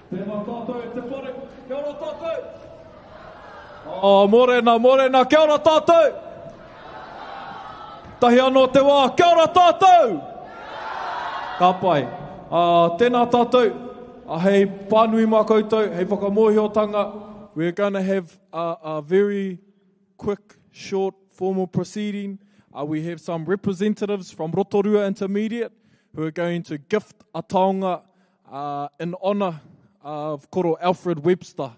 Tēnā tātou e te whare. Kia ora tātou. Morena, kia ora tātou. Tahi anō te wā, kia ora tātou. Ka pai. Tēnā tātou. Hei pānui mā koutou, hei whakamohiotanga. We're going to have a very quick, short, formal proceeding. We have some representatives from Rotorua Intermediate who are going to gift a taonga in honour of Koro Alfred Webster,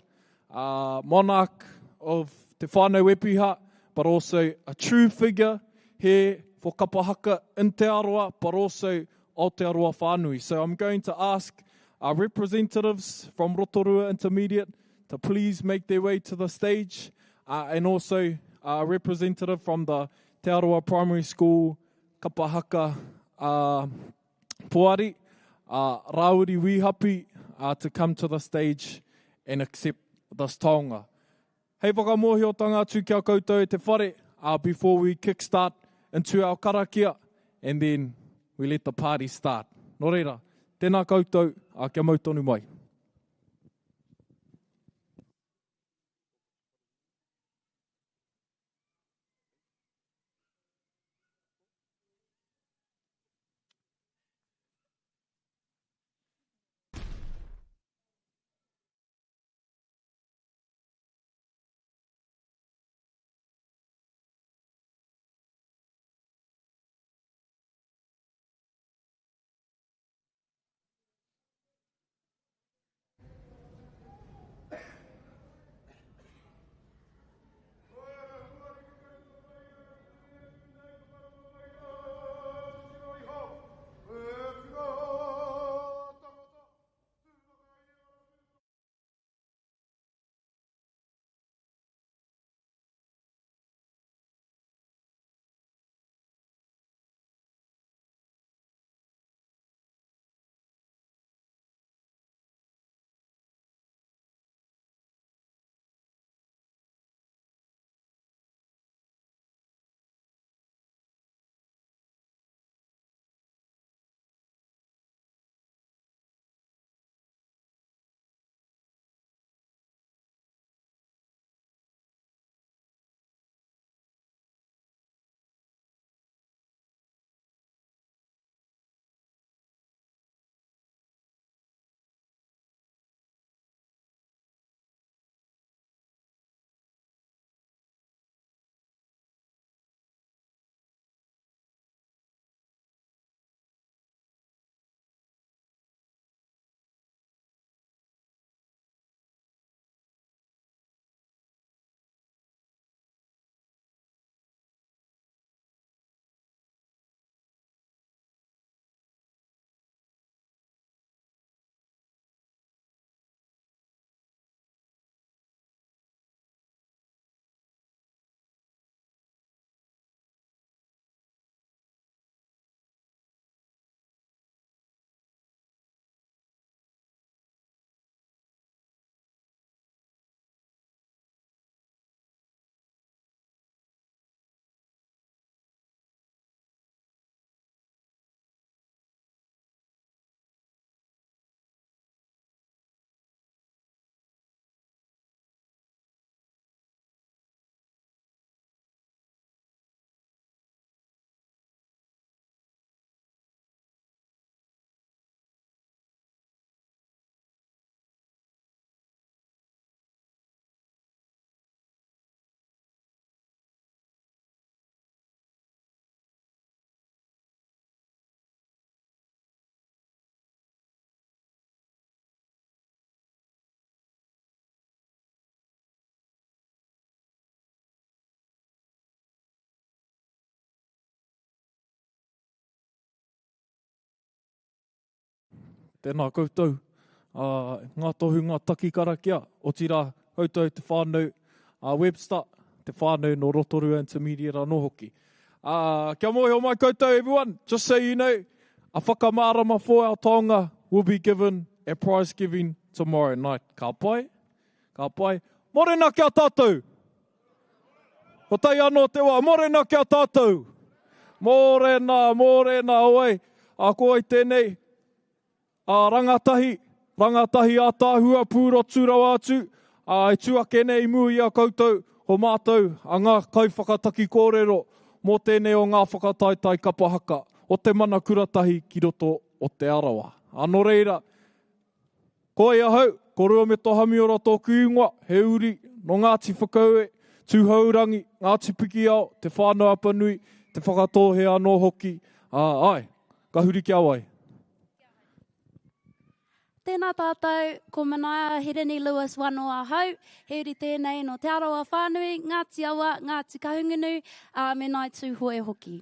monarch of Te Whānau Epiha, but also a true figure here for Kapa Haka in Te Arawa, but also Aotearoa Whānui. So I'm going to ask our representatives from Rotorua Intermediate to please make their way to the stage, and also a representative from the Te Arawa Primary School, Kapa Haka Puari, Rauri Wihapi, to come to the stage and accept this taonga. Hei whakamohiotanga tū kia koutou e te whare, before we kickstart into our karakia, and then we let the party start. Nō reira, tēnā koutou, kia mautonu mai. Tēnā koutou, ngā tohu ngā taki karakia, o tira koutou te whānau Webster, te whānau no Rotorua Intermediate anō hoki. Kia mohi o mai koutou everyone, just so you know, a whakamārama for our taonga will be given at prize giving tomorrow night. Ka pai, ka pai. Morena kia tātou. Ko tai anō te wā, morena kia tātou. Morena, oi. A koe tēnei, rangatahi, rangatahi a tāhua pūro tūrawa atu, e tuake nei mu i a koutou, ho mātou a ngā kauwhakataki kōrero, mō tēnei o ngā whakataetae Kapa Haka, o te mana kuratahi ki roto o Te Arawa. Anō reira, koe ahau, ko rua me tō hamiora tōku ingoa, he uri no Ngāti whakaue, tūhaurangi, Ngāti piki ao, te whānau apanui, te whakatōhe anō hoki. Ai, ka huri kia wai. Tēnā tātou, ko manaia Hereni Lewis wanoa hau, he uri tēnei no Te Arawa whānui, Ngāti awa, Ngāti kahungunu, me nai tū hoe hoki.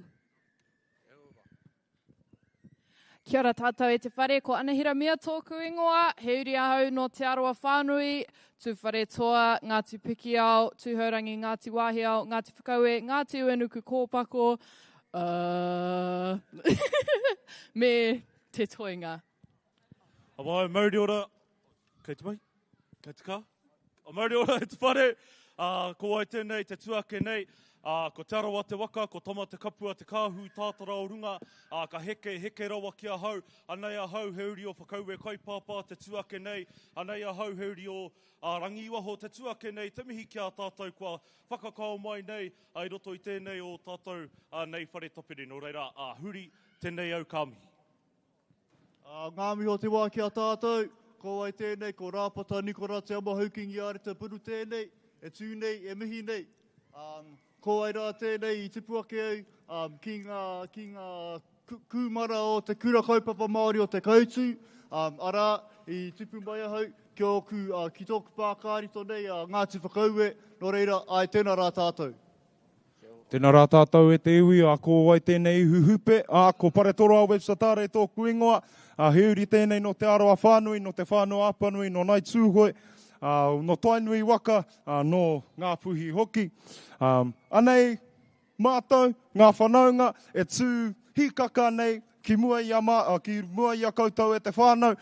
Kia ora tātou e te whare, ko anahira mea tōku ingoa, he uri ahau no Te Arawa whānui, tū whare toa, Ngāti piki ao, tūhaurangi Ngāti wāhi ao, Ngāti whakaue, Ngāti uenuku kōpako, me te toinga. Awai, Māori ora, kei te mai, kei te kā. Māori ora e te whare, ko ai tēnei, te tuake nei, ko Te Arawa te waka, ko tama te kapua, te kāhu, tātara o runga, ka heke rawa kia hau, anei a hau he uri o whakaue kaupapa, te tuake nei, anei a hau he uri o rangiwaho, te tuake nei, te mihi kia tātou kua whakakao mai nei, ai roto i tēnei o tātou nei whare tapiri, no reira, huri tēnei au kāmi. Ngā miho te wā kia tātou, ko ai tēnei, ko rāpata nikora te amahaukingi are te puru tēnei, e tū nei, e mihi nei. Ko ai rā tēnei i tipu ake au, ki ngā kūmara o te kura kaupapa Māori o te Maketū, ara i tipu mai ahau, kia oku ki tōku pākārito nei, Ngāti whakaue, no reira, ai tēnā rā tātou. Tēnā rā tātou e te iwi, ko ai tēnei huhupe, ko pare toro a websatare tōku ingoa, he uri tēnei no Te Arawa whānui, no te whānau apanui, no nai tūhoi, no tainui waka, no ngā puhi hoki. Anei mātou, ngā whanaunga, e tū hikaka nei, ki mua i a koutou e te whānau,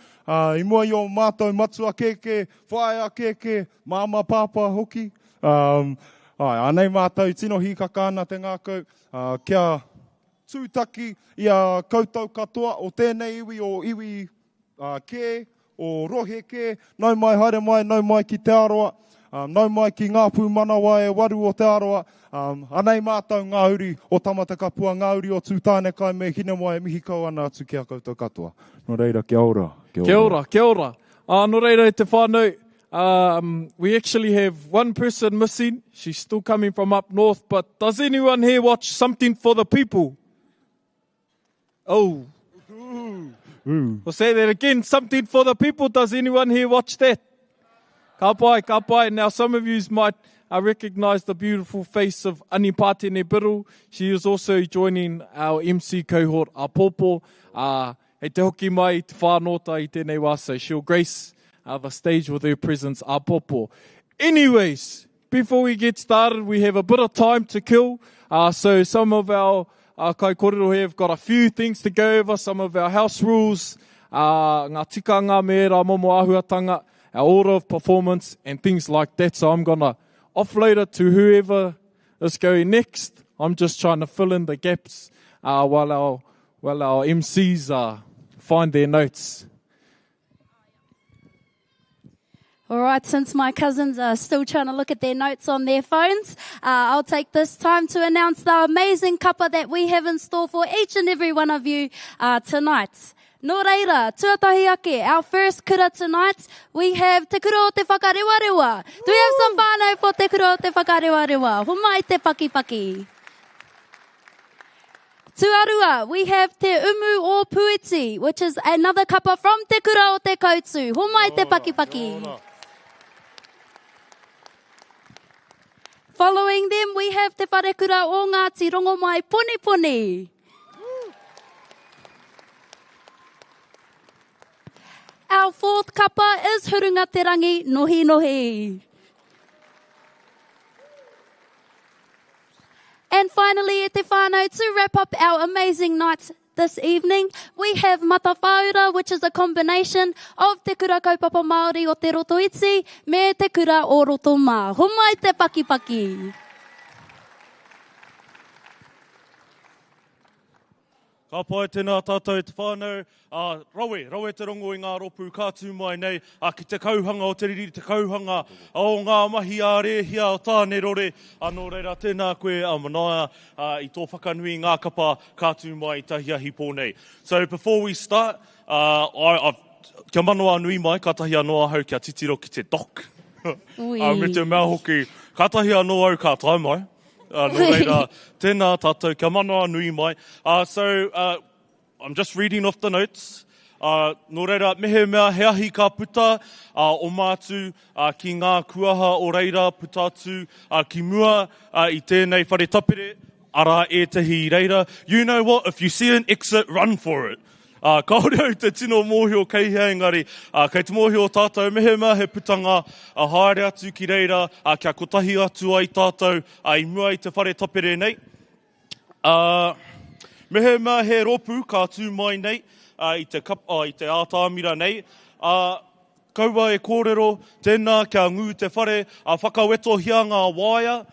i mua i o mātou matua keke, whaia keke, māma pāpā hoki. Anei mātou tino hikaka ana te ngākau, kia tūtaki i a koutou katoa o tēnei iwi o iwi kē, o rohe kē, nau mai haere mai, nau mai ki Te Arawa, nau mai ki ngā pūmanawa e waru o Te Arawa, anei mātou ngā uri o tamata kapua, ngā uri o tūtāne kai me hine mai mihi kau ana atu ki a koutou katoa. No reira, kia ora. Kia ora, kia ora. No reira e te whānau. We actually have one person missing. She's still coming from up north, but does anyone here watch Something for the People? Oh. We'll say that again. Something for the People. Does anyone here watch that? Ka pai, ka pai. Now, some of you might recognize the beautiful face of Ani Pātene Biru. She is also joining our MC cohort, a Popo. Hei te hoki mai, te whānota i tēnei wā, so she'll grace the stage with her presence, a Popo. Anyways, before we get started, we have a bit of time to kill. So some of our kai kōrero have got a few things to go over, some of our house rules, ngā tikanga me rā momo āhuatanga, our order of performance and things like that. So I'm going to offload it to whoever is going next. I'm just trying to fill in the gaps while our MCs find their notes. All right, since my cousins are still trying to look at their notes on their phones, I'll take this time to announce the amazing kapa that we have in store for each and every one of you tonight. Nō reira, tuatahi ake, our first kura tonight, we have Te Kura o te Whakarewarewa. Do we have some whānau for Te Kura o te Whakarewarewa? Humai te paki. Tuarua, we have Te Umu o Puiti, which is another kapa from Te Kura o te Kautū. Humai te paki. Following them, we have Te Wharekura o Ngāti Rongomai Poniponi. Our fourth kapa is Hurungaterangi Nohinohi. And finally, te whānau, to wrap up our amazing night this evening, we have Matawhaura, which is a combination of Te Kura Kaupapa Māori o te Rotoiti me Te Kura o Rotoma. Humai te paki. Ka pai tēnā tātou te whānau, rawe te rongo i ngā ropu kātū mai nei, ki te kauhanga o te riri, te kauhanga o ngā mahi a rehia o tāne rore, anō reira tēnā koe a manaia i tō whakanui ngā kapa kātū mai i tahi ahi pōnei. So before we start, kia manoa nui mai, ka tahi anoa hau kia titiro ki te doc. Me te mea hoki, ka tahi anoa au ka tai mai. No reira, tēnā tātou, kia manoa nui mai. I'm just reading off the notes. No reira, mehe mea he ahi ka puta o mātu ki ngā kuaha o reira putatu ki mua I tēnei whare tapere, ara e tehi reira. You know what? If you see an exit, run for it. Kaore au te tino mōhio kei hea engari, kei te mōhio tātou mehe mea he putanga haere atu ki reira, kia kotahi atu ai tātou I mua I te whare tapere nei. Mehe mea he ropu ka tū mai nei I te ātāmira nei. Kaua e kōrero tēnā kia ngū te whare whakawetohia ngā waia.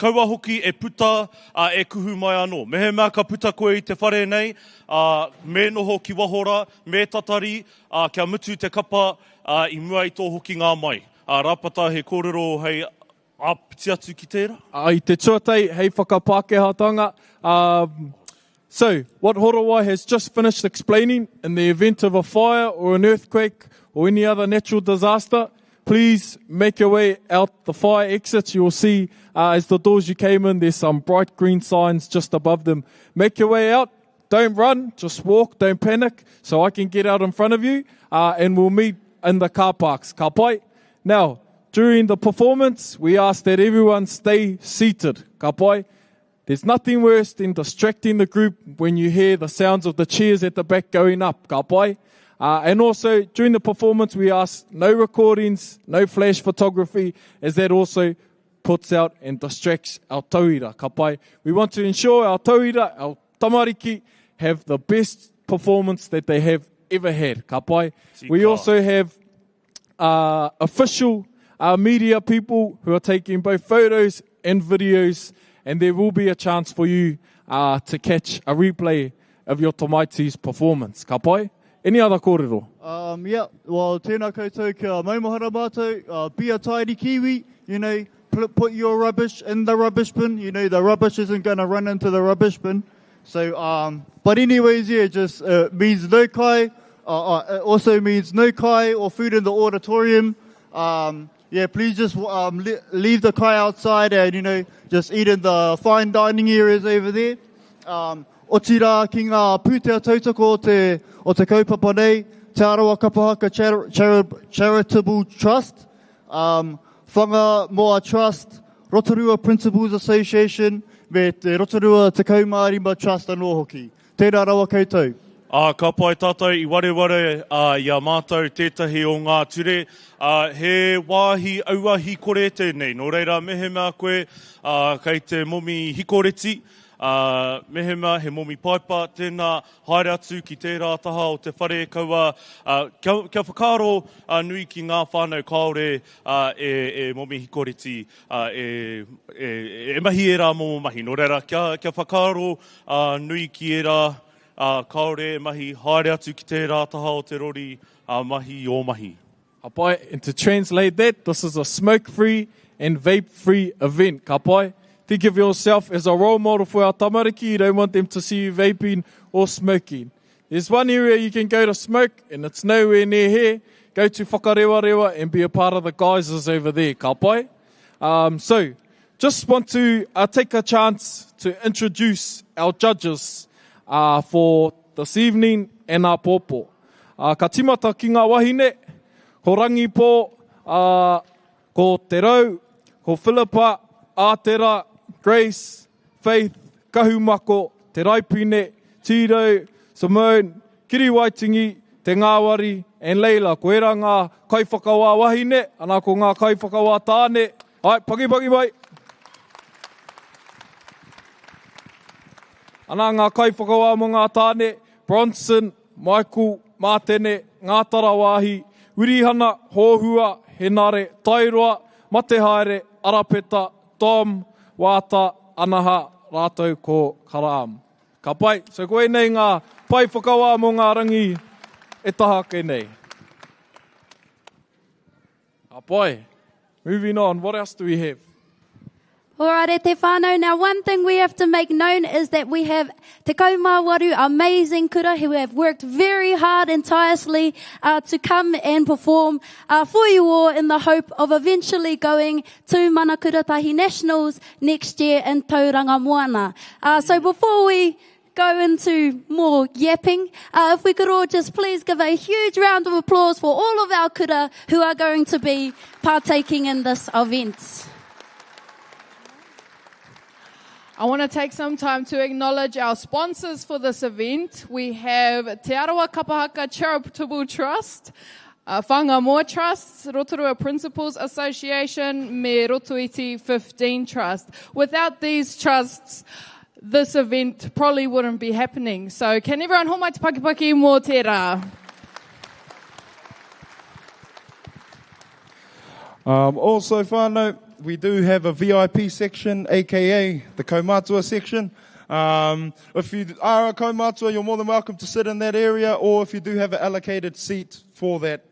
Kaua hoki e puta e kuhu mai anō. Mehe mea ka puta koe I te whare nei, me noho ki wahora, me tatari, kia mutu te kapa I mua I tō hoki ngā mai. Rāpata he kōrero hei piti atu ki tērā. I te tuatei hei whakapākehatanga. So, what Horawai has just finished explaining, in the event of a fire or an earthquake or any other natural disaster, please make your way out the fire exits. You will see as the doors you came in, there's some bright green signs just above them. Make your way out. Don't run. Just walk. Don't panic. So I can get out in front of you and we'll meet in the car parks. Ka pai. Now, during the performance, we ask that everyone stay seated. Ka pai. There's nothing worse than distracting the group when you hear the sounds of the chairs at the back going up. Ka pai. And also, during the performance, we ask no recordings, no flash photography, as that also puts out and distracts our tauira. Ka pai. We want to ensure our tauira, our tamariki, have the best performance that they have ever had. Ka pai. We also have official media people who are taking both photos and videos, and there will be a chance for you to catch a replay of your Tamaiti's performance. Ka pai. Any other kōrero? Yeah, well, tēnā koutou kia maumahara mātou. Be a tidy Kiwi, you know, put your rubbish in the rubbish bin. You know, the rubbish isn't going to run into the rubbish bin. So, but anyways, yeah, just means no kai. Also means no kai or food in the auditorium. Yeah, please just leave the kai outside and, you know, just eat in the fine dining areas over there. O tira ki ngā pūtea tautoko o te kaupapa nei, Te Arawa Kapa Haka Charitable Trust, Whanga Moa Trust, Rotorua Principals Association, me te Rotorua Te Kaumārima Trust anō hoki. Tēnā rawa koutou. Ka pai tātou I wareware ia mātou tētahi o ngā ture. He wāhi auahi kore tēnei. Nō reira mehe mea koe kei te momi hikoreti. Mehe mea he momi paipa, tēnā haere atu ki tērā taha o te whare kaua. Kia whakaro nui ki ngā whānau kaore e momi hikoreti e mahi e rā momo mahi. Nō reira, kia whakaro nui ki e rā kaore e mahi haere atu ki tērā taha o te rori mahi o mahi. Ka pai, and to translate that, this is a smoke-free and vape-free event. Ka pai. Think of yourself as a role model for our tamariki. You don't want them to see you vaping or smoking. There's one area you can go to smoke, and it's nowhere near here. Go to Whakarewarewa and be a part of the geysers over there. Ka pai. So, just want to take a chance to introduce our judges for this evening and our pōpō. Ka timata ki ngā wahine, ko rangi pō, ko te rau, ko Philippa, Ātera, Grace, Faith, Kahumako, Te Raipine, Tiro, Simone, Kiri Waitingi, Te Ngāwari, and Leila. Ko era ngā kaiwhakawā wahine, ana ko ngā kaiwhakawā tāne. Ai, paki mai. Ana ngā kaiwhakawā mo ngā tāne, Bronson, Michael, Mātene, Ngātara wāhi, Wirihana, Hōhua, Henare, Tairoa, Matehaere, Arapeta, Tom, Wāta, Anaha, Rātou ko Karaam. Ka pai. So koe nei ngā pai whakawā mo ngā rangi e taha ke nei. Ka pai. Moving on, what else do we have? Alright, te whānau. Now, one thing we have to make known is that we have te kaumāwaru, amazing kura, who have worked very hard and tirelessly to come and perform for you all in the hope of eventually going to Manakuratahi Nationals next year in Tauranga Moana. So before we go into more yapping, if we could all just please give a huge round of applause for all of our kura who are going to be partaking in this event. I want to take some time to acknowledge our sponsors for this event. We have Te Arawa Kapa Haka Charitable Trust, Whangamoa Trusts, Rotorua Principals Association, me Rotoiti 15 Trust. Without these trusts, this event probably wouldn't be happening. So can everyone hold my te pakipaki mō te rā? Also, whānau, we do have a VIP section, aka the kaumātua section. If you are a kaumātua, you're more than welcome to sit in that area, or if you do have an allocated seat for that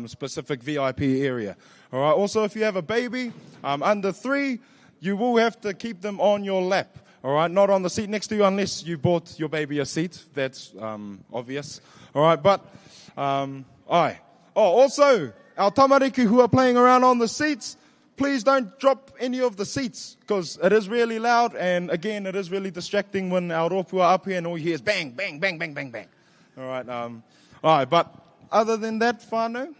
specific VIP area. All right. Also, if you have a baby under 3, you will have to keep them on your lap. All right, not on the seat next to you unless you bought your baby a seat. That's obvious. All right, but also, our tamariki who are playing around on the seats, please don't drop any of the seats because it is really loud, and again, it is really distracting when our ropu are up here and all you hear is bang, bang, bang, bang, bang, bang. All right, but other than that, whānau?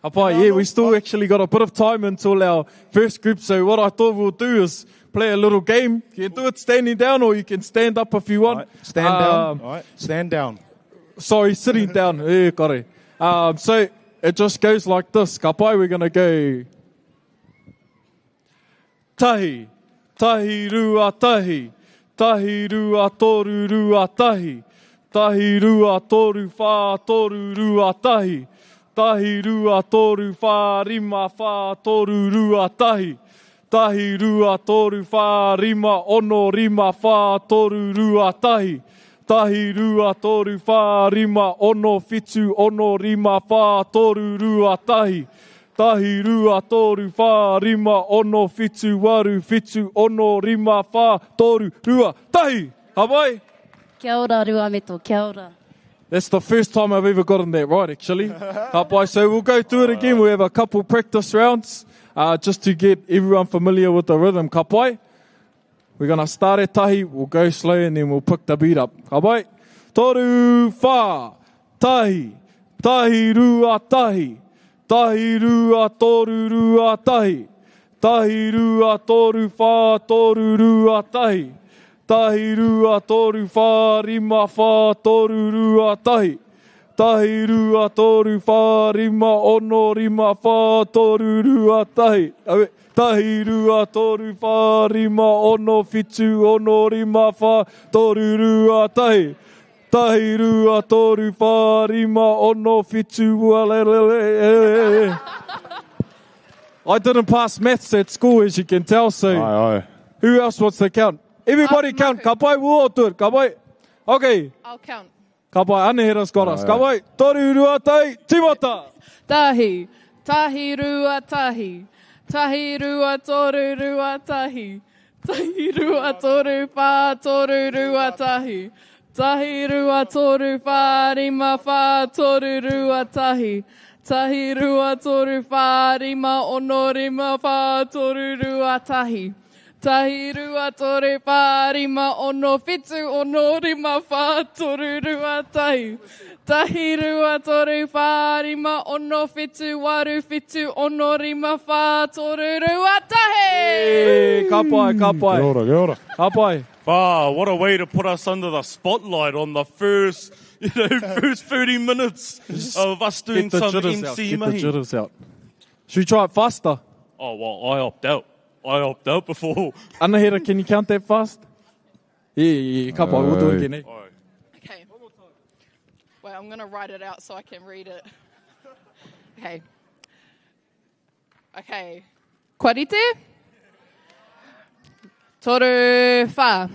Hapai, yeah, we still actually got a bit of time until our first group, so what I thought we'll do is play a little game. You can do it standing down or you can stand up if you want. Right, stand down. All right, stand down. Sorry, sitting down. Kare. So it just goes like this. Ka pai, we're going to go tahi, tahi rua tahi, tahi rua toru rua tahi, tahi rua toru whā toru rua tahi, tahi rua toru whā rima whā toru rua tahi, tahi rua toru whā rima ono rima whā toru rua tahi, tahi rua toru whā rima ono whitu ono rima whā toru rua tahi, tahi rua toru whā rima ono whitu waru whitu ono rima whā toru rua tahi. Hawaii? Kia ora rua meto, kia ora. That's the first time I've ever gotten that right, actually. Hawaii. So we'll go through it again. We'll have a couple practice rounds just to get everyone familiar with the rhythm. Ka pai. We're going to start at tahi. We'll go slow and then we'll pick the beat up. Ka pai. Toru whā tahi, tahi rua tahi, tahi rua toru rua tahi, tahi rua toru whā toru rua tahi, tahi rua toru whā rima whā toru rua tahi, tahi rua toru whā rima ono rima whā toru rua tahi, tahi rua toru whā rima ono whitu ono rima whā toru rua tahi, tahi rua toru whā rima ono whitu walele. I didn't pass maths at school, as you can tell, so Aye. who else wants to count? Everybody count. Ka pai, we'll all do it. Ka pai. Okay. I'll count. Ka pai, Anehira's got us. Ka pai, toru rua tahi, timata. Tahi, tahi rua tahi, tahi rua toru rua tahi, tahi rua toru whā toru rua tahi, tahi rua toru whā rima whā toru rua tahi, tahi rua toru whā rima ono rima whā toru rua tahi, tahi rua toru whā rima ono whitu ono rima whā toru rua tahi, tahi rua toru whā rima ono whitu waru whitu ono rima whā toru rua tahi. Hey, ka pai, ka pai. Kia ora, kia ora. Ka pai. Wow, what a way to put us under the spotlight on the first 30 minutes of us doing Get the some jitters out. MC Get the mahi. jitters out. Should we try it faster? Oh, well, I opt out. I opt out before. Anahira, can you count that fast? Yeah, ka pai, we'll do it again, eh? Okay. Wait, I'm going to write it out so I can read it. Okay. Okay. Kwarite. Toru whā.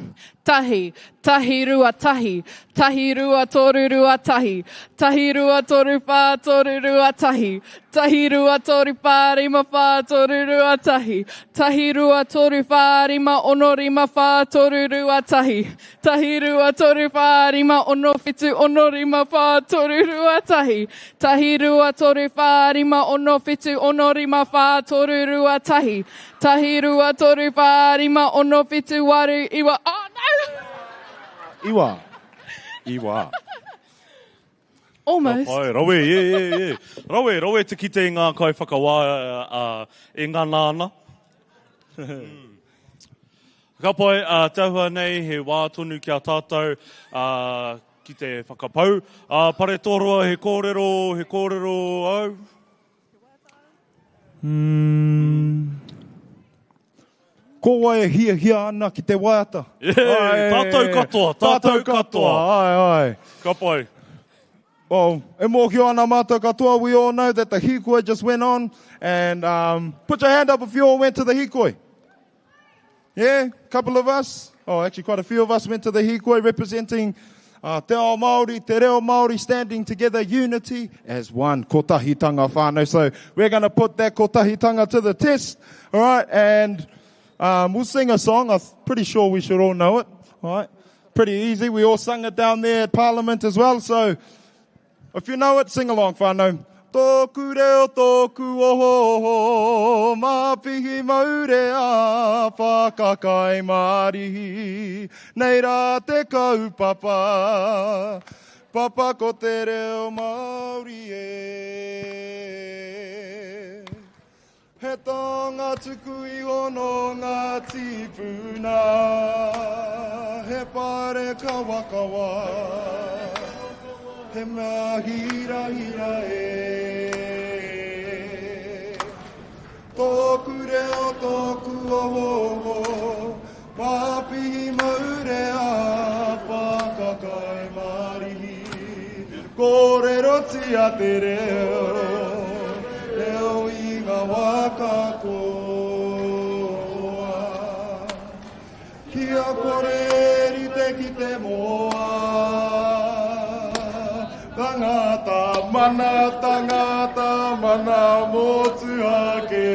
tahi, tahi rua tahi, tahi rua toru rua tahi, tahi rua toru pā toru rua tahi, tahi rua toru pā rima pā toru rua tahi, tahi rua toru pā rima ono rima pā toru rua tahi, tahi rua toru pā rima ono whitu ono rima pā toru rua tahi, tahi rua toru pā rima ono whitu ono rima pā toru rua tahi, tahi rua toru pā rima ono whitu waru iwa. Oh no! Iwa. Almost. Ai, rawe. Rawe te kite ngā kai whakawā e ngā nāna. Ka pai, tauhua nei he wā tonu kia tātou ki te whakapau. Pare tōrua he kōrero au. Ko wai hia ana ki te waiata. Tātou katoa. Ai. Ka pai. Well, e mō ki ana mātou katoa, we all know that the hikoi just went on. And put your hand up if you all went to the hikoi. Yeah, a couple of us. Oh, actually quite a few of us went to the hikoi representing Te ao Māori, Te reo Māori, standing together, unity as one kotahitanga whānau. So we're going to put that kotahitanga to the test. All right, and we'll sing a song. I'm pretty sure we should all know it. All right, pretty easy. We all sung it down there at Parliament as well. So if you know it, sing along, whānau. Tōku reo, tōku oho, māpihi maure a whakakai marihi. Nei rā te kaupapa, papa ko te reo Māori e. He tonga tuku iho no Ngāti puna, he pare kawakawa. He mea hira e. Tōku reo, tōku oho, māpihi maure a whakakai marihi. Kōrero tia te reo, reo i ngā waka koa. Kia kore rite ki te moa. Tangata mana motu ake.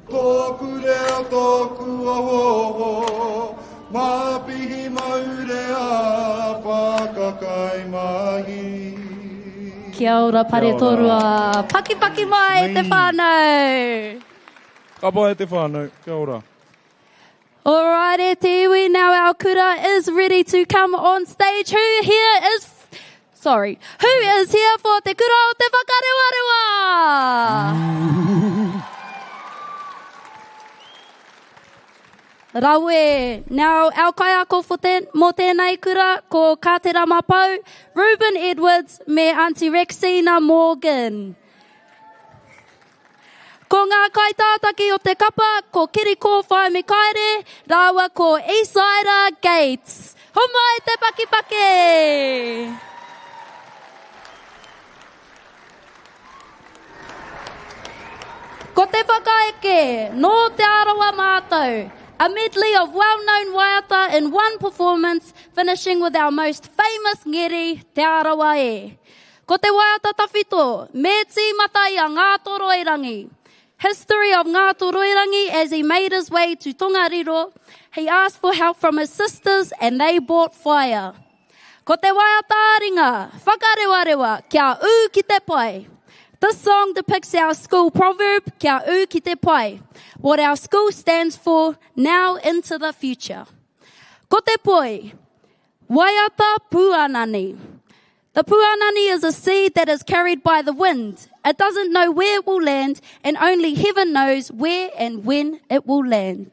Tōku reo, tōku oho, māpihi maure a whakakai mahi. Kia ora pare tōrua. Paki mai te whānau. Ka pai te whānau, kia ora. Alrighty, te iwi, now our kura is ready to come on stage. Who is here for te kura o te whakarewarewa? Rawe, now our kaiako mō tēnei kura, ko Kātera Mapau, Ruben Edwards, me Auntie Rexina Morgan. Ko ngā kaitātaki o te kapa, ko Kiriko whai me kaere, rāua ko Eastsider Gates. Homai te paki. Ko te whakaeke, no Te Arawa mātou. A medley of well-known waiata in one performance, finishing with our most famous ngeri, Te Arawa e. Ko te waiata tawhito, me ti matai a Ngāti Roirangi. History of Ngāti Roirangi as he made his way to Tongariro. He asked for help from his sisters and they brought fire. Ko te waiata ringa, whakarewarewa, kia u ki te pai. This song depicts our school proverb, kia u ki te pai, what our school stands for now into the future. Ko te poi, waiata puanani. The puanani is a seed that is carried by the wind. It doesn't know where it will land, and only heaven knows where and when it will land.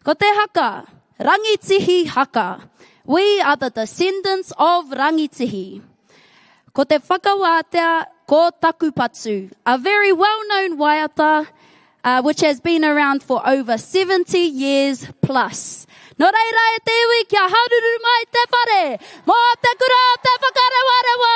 Ko te haka, rangitihi haka. We are the descendants of rangitihi. Ko te whakawātea, ko takupatu, a very well-known waiata, which has been around for over 70 years plus. No reira e te iwi kia haruru mai te whare, mō te kura o te whakarewarewa!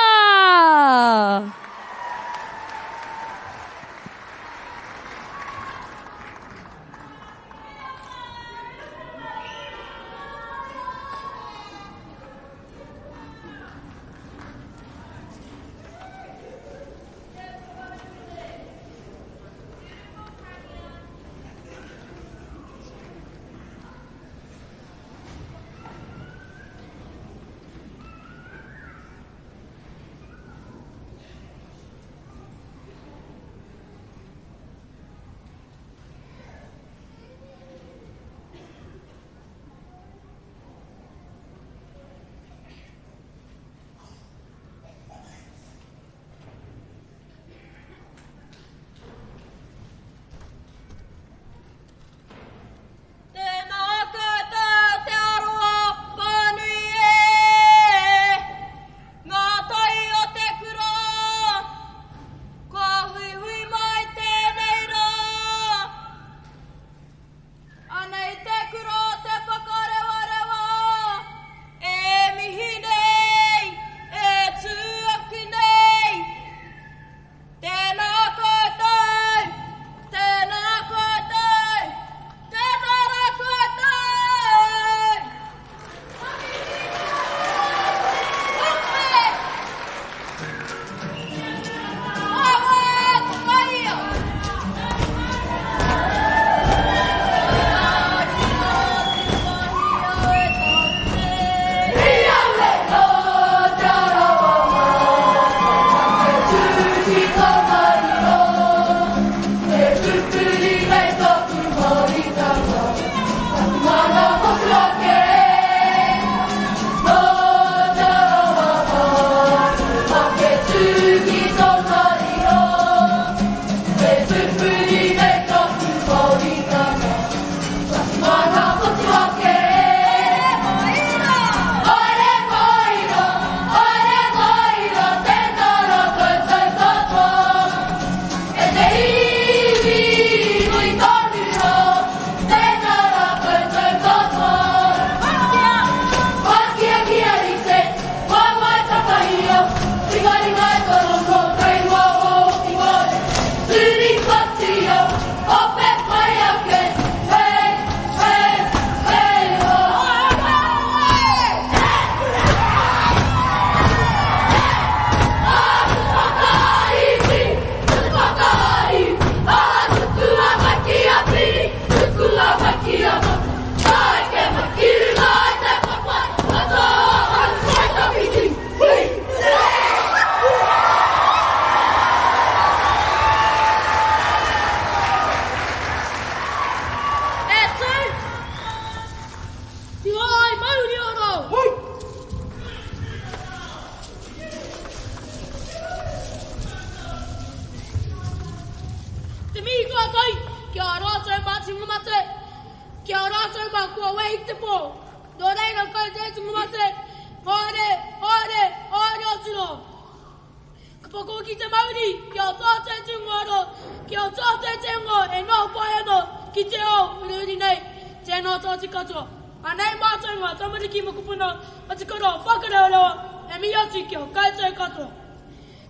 Anei mātaunga, tamariki mokupuna, atikaro, whakarewarewa, e mi atu kia, kaitai katoa.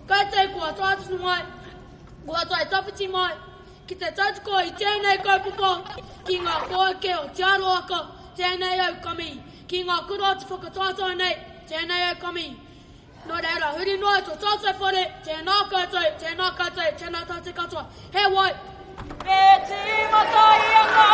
Kaitai kua tātunu mai, kua tai tapiti mai, ki te tautiko I tēnei kaupapa, ki ngā koake o Te Arawa, tēnei au kami, ki ngā kura atu whakatātai nei, tēnei au kami. Nō reira, huri noa tō tātai whare, tēnā koutou, tēnā tātai katoa. He wai! Me tīmata I a ngā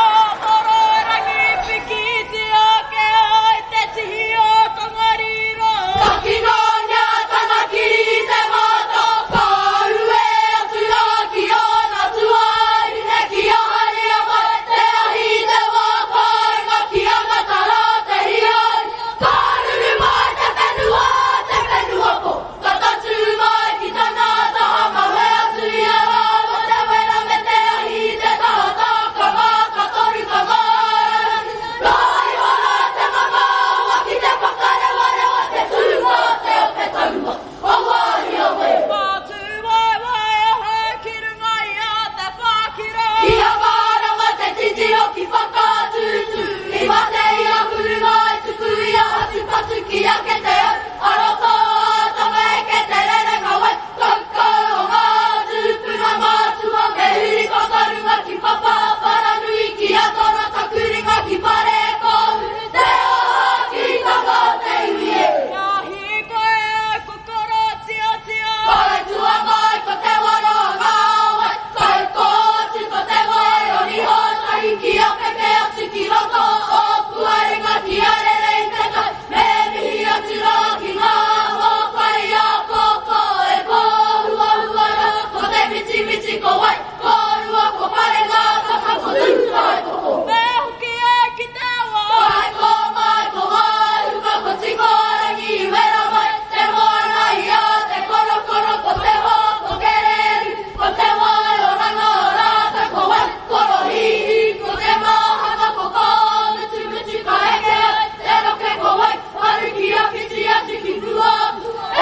Hurungaterangi piki te ake ai te tihi o Tongariro. Takinonia tana kiri te mata, ka ue atu rā ki ana tuai, he ki ahari a mai, te ahi te wāpai, ngā ki angata rā te hiai. Ka ruru mai te whenua ko, ka tatu mai ki tana taha mawe atu I a rā, ma te wera me te ahi te tahata, ka mā, ka toru ka mā. Rai hara te mama, waki te whakarewarewa, te tūma te ope tauma, o wāhi o we. Mātū wai a hau ki rungai a te whakira. Ki a mārama te titi o ki whakātūtū, I mate I a Hurungai, tuku I a hatu patu ki a ke te au, aroto ātama e ke te rerenga wai, kaukau o ngā tūpuna mātua, me huri kakarunga ki papa, wharanui ki a tona takuringa ki pare kohu, te aha ki tanga te iwi e. Kia hi koe au kokoro tia. Kai tua mai ko te waro ngā wai, kai kōtu ko te wai o ni hōtahi ki a pepe atu ki roto o puaringa ki a rere I te kai, me mihi atu rā ki ngā mōkai a koko e kōhua rā, ko te miti ko wai, kōrua ko parenga taka ko tūtai koko. Me hoki e ki te awa. Kai ko mai ko wai, uka ko tikorangi I wera mai, te moana I a te korokoro ko te hō ko kereru, ko te wai o ranga o rāta ko wai, korohihi ko te māhanga ko kō mutu ka eke ai, te roke ko wai, haru ki a piti atu ki kua,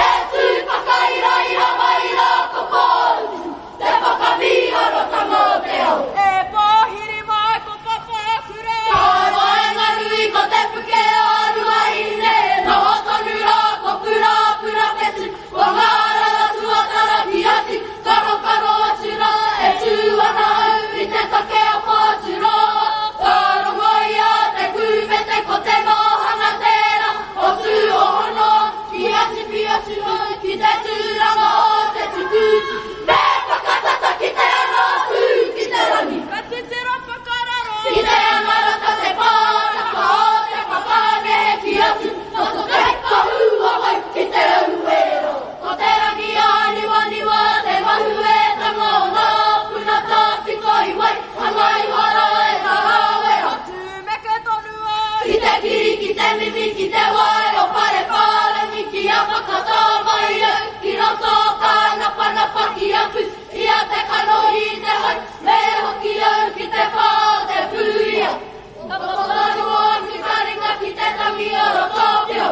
e tū whakaira I a mai rā ko kōru, te whakamiharo tamo te au. E pāhiri mai ko papa kura. Kai mai ngarui ko te puke arua ine, noho tonu rā ko pura petu, ko ngā rara tuatara ki ati, karo atu rā, e tū ana au I te take a pātu rā. Ka rongoia te kūpete ko te mohanga tērā, o tū o hono, ki ati pi atu rā, ki te tūranga o te tukutu, me whakatata ki te ana tū ki te rangi. Ka te tera whakararo. Ki te angarata te pāraka o te whakane ki atu, o to te kahua mai ki te auero. Ko te rangi a niwa te mahu e tanga o ngā puna tāpiko I wai, hangai wara e tarawera. Tū meke tonu ai. Ki te kiri, ki te mimi, ki te wai, o pare whārangi ki a whakatā mai au, ki roto ka napa ki a pū, I a te kanohi te hai, me hoki au ki te pā te pūria. Ka whakaru o ki taringa ki te tangi o roto pio.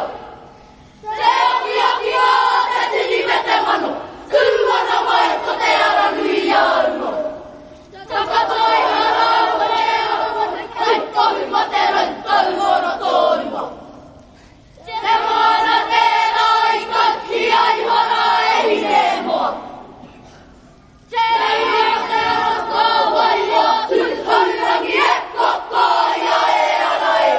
Te oki o te tini me te mano, kūana mai ko te aranui a umo. Takatoi hara o te aranui, hei tohu ma te rai, tau ora tōrua. Te mana tērā I kau ki ai hara e hine moa. Te ia te rata wai o tū Hurungaterangi e koko ia e ana e.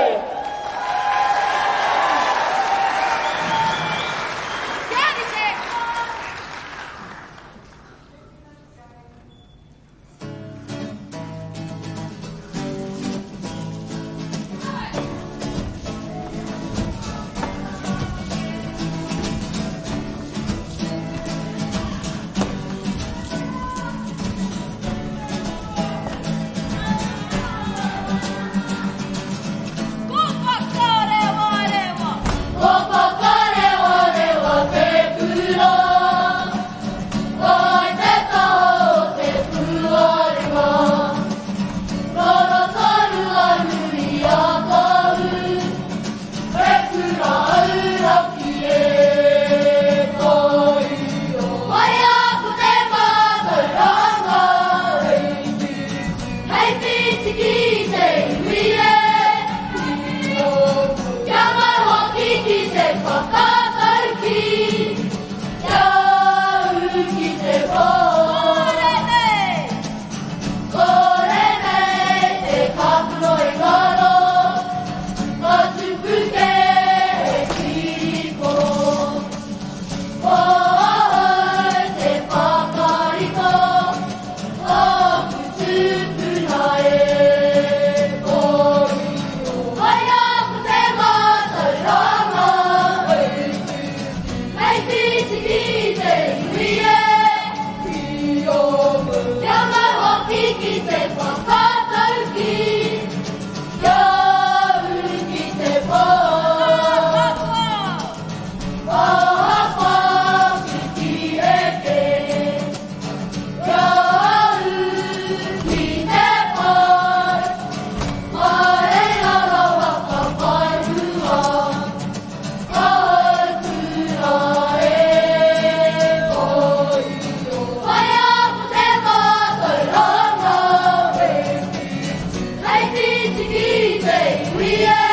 te iwi e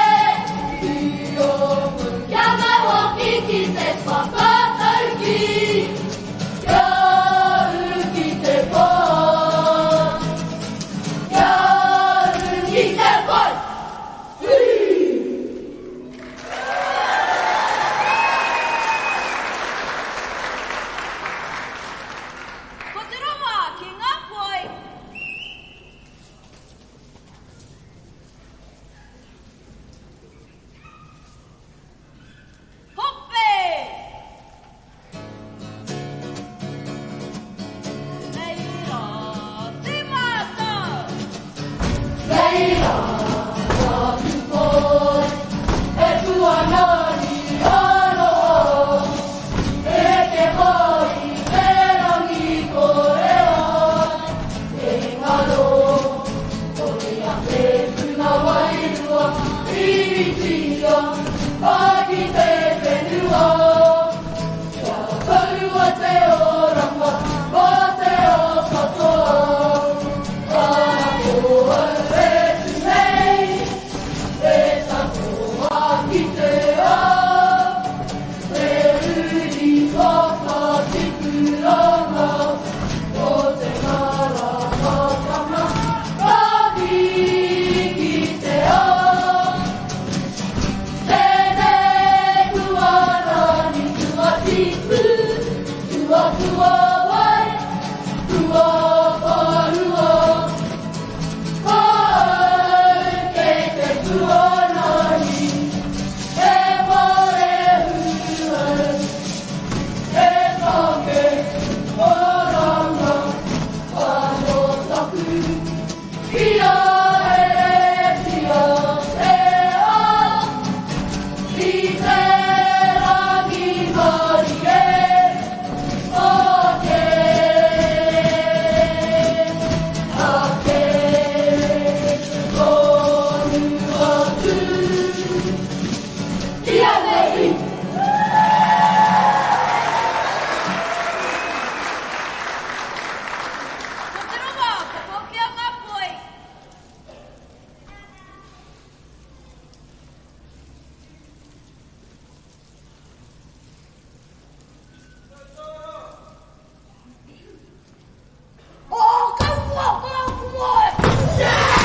I oku kia mai hoki ki te whakatauki Kia uru ki te pō Kia uru ki te pai Ko te ronga ki ngā poi. Hoppe! Neira, timata! Neira, watu poi E tuanani ano E te hoi te rangi koreo E ngaro O te ate puna wairua Iritia Paki te whenua Kia kaua te oranga Ko te o katoa Kana koa e tu nei E takoa ki te a Te uri kaka tikuranga O te ngara katanga Kaki ki te a Tēnei kuarani tua tipu Tua tua wai Tua parua Kai kei te kuarani E ware huai E take oranga Ano taku Kia e tia te a I te rangi mari e Ake Ake Tonu atu Ia nei Ko te ronga, ko kia ngā poi. O kaua kaua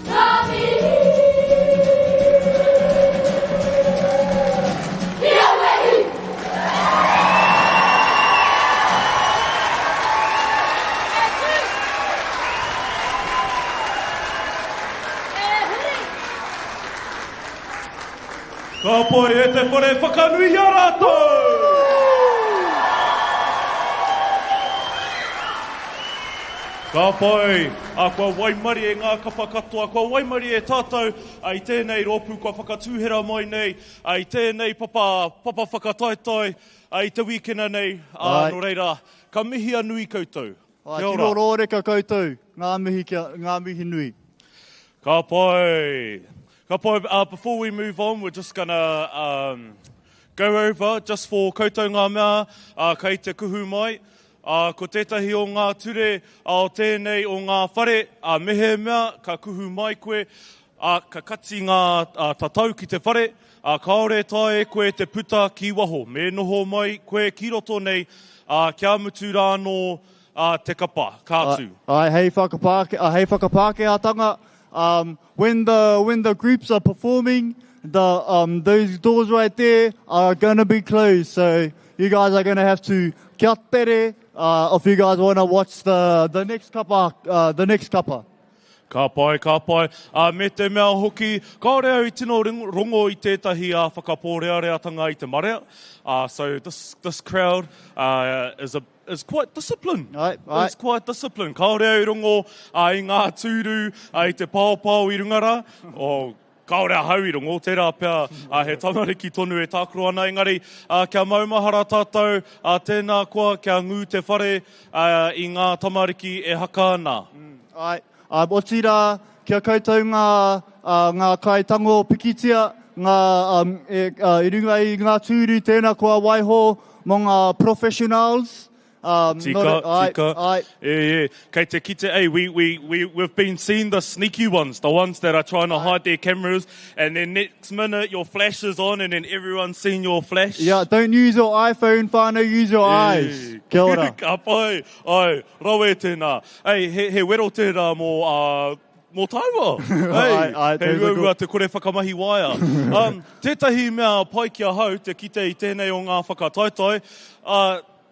Ngāti Ka poe e te whare whakanui a rātou! Ka poe, a kua waimari e ngā kapa katoa, kua waimari e tātou, ai tēnei rōpū kua whakatūhera mai nei, ai tēnei papa whakataetae, ai te wikena nei, no reira, ka mihi anui koutou. Ai, tino rōreka koutou, ngā mihi nui. Ka poe. Before we move on, we're just going to go over, just for koutou ngā mea, kei te kuhu mai. Ko tētahi o ngā ture, o tēnei o ngā whare, mehe mea, ka kuhu mai koe, ka kati ngā tatau ki te whare, kaore tae koe te puta ki waho. Me noho mai koe ki roto nei, kia mutu rāno te kapa, kātū. Hei whakapākehātanga. When the groups are performing, those doors right there are going to be closed. So you guys are going to have to kia tere if you guys want to watch the next kapa. Ka pai. Me te mea hoki, kaore au I tino rongo I tētahi whakapōreareatanga I te marea. So this crowd is quite disciplined. It's quite disciplined. Kaore au rongo I ngā tūru I te pāopao I rungara. Kaore a hau I rongo, tērā pia he tamariki tonu e tākoro ana. Engari, kia maumahara tātou, tēnā koa kia ngū te whare I ngā tamariki e haka ana. Otira, kia koutou ngā kaitango pikitia, I runga I ngā tūru tēnā koa waiho mō ngā professionals. Tika. Kei te kite, we've been seeing the sneaky ones, the ones that are trying to hide their cameras, and then next minute your flash is on, and then everyone's seeing your flash. Yeah, don't use your iPhone, whānau, use your eyes. Kia ora. Ka pai, rawe tēnā. He wero tērā mō taiwa. Hei ua te kore whakamahi waia. Tētahi mea pai kia hau, te kite I tēnei o ngā whakataetae,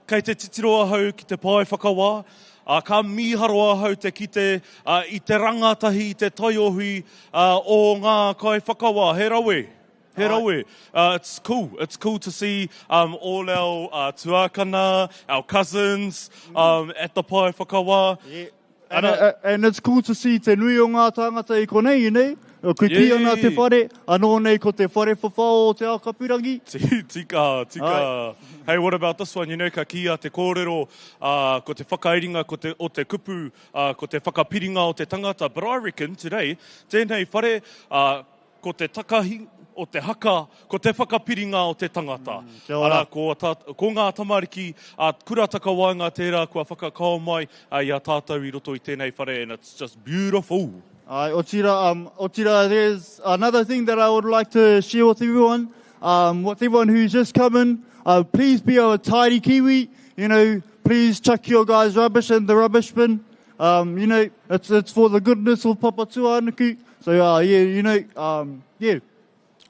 kei te titiroa hau ki te pai whakawā, ka miharoa hau te kite I te rangatahi, I te taiohui o ngā kai whakawā. He rawe. It's cool to see all our tuakana, our cousins at the pai whakawā. Yeah. And it's cool to see te nui o ngā tāngata I konei, nei? Ko ki ana te whare, anō nei ko te whare whawhao o te akapirangi. Tika. Hey, what about this one? You know, ka kia te kōrero, ko te whakairinga o te kupu, ko te whakapiringa o te tangata. But I reckon today, tēnei whare, ko te takahi o te haka, ko te whakapiringa o te tangata. Ara, ko ngā tamariki, kura taka wainga tērā, kua whakakao mai I a tātou I roto I tēnei whare, and it's just beautiful. Otira, there's another thing that I would like to share with everyone. With everyone who's just come in, please be a tidy Kiwi. You know, please chuck your guys' rubbish in the rubbish bin. You know, it's for the goodness of Papa Tuanuku. So,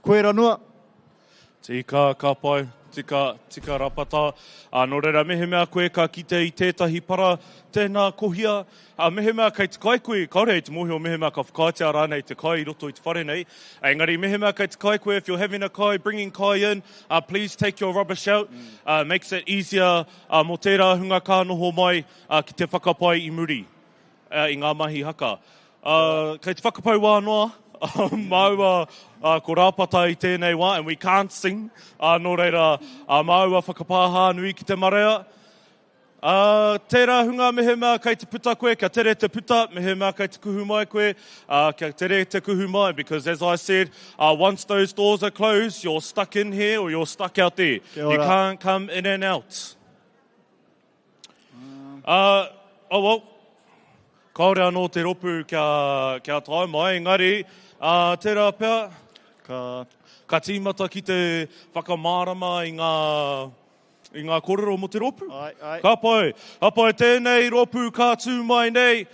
koe ranua. Tika, ka pai. Tika rapata. Nō reira, mehe mea koe ka kite I tētahi para, tēnā kohia. Mehe mea kei te kai koe, kaore te mohi o mehe mea ka whakaitea rānei te kai I roto I te whare nei. Engari, mehe mea kei te kai koe, if you're having a kai, bringing kai in, please take your rubbish out. Makes it easier mō tērā hunga ka noho mai ki te whakapai I muri, I ngā mahi haka. Kei te whakapau wānoa, maua ko rāpata I tēnei wā, and we can't sing. Nō reira, maua whakapāha nui ki te marea. Tērā hunga mehe mea kei te puta koe, kia tere te puta, mehe mea kei te kuhu mai koe, kia tere te kuhu mai, because as I said, once those doors are closed, you're stuck in here or you're stuck out there. You can't come in and out. Well, kaore anō te ropu kia tai mai, engari, tērā pia, ka tīmata ki te whakamārama I ngā kōrero mo te ropu. Ka pai tēnei ropu kātū mai nei,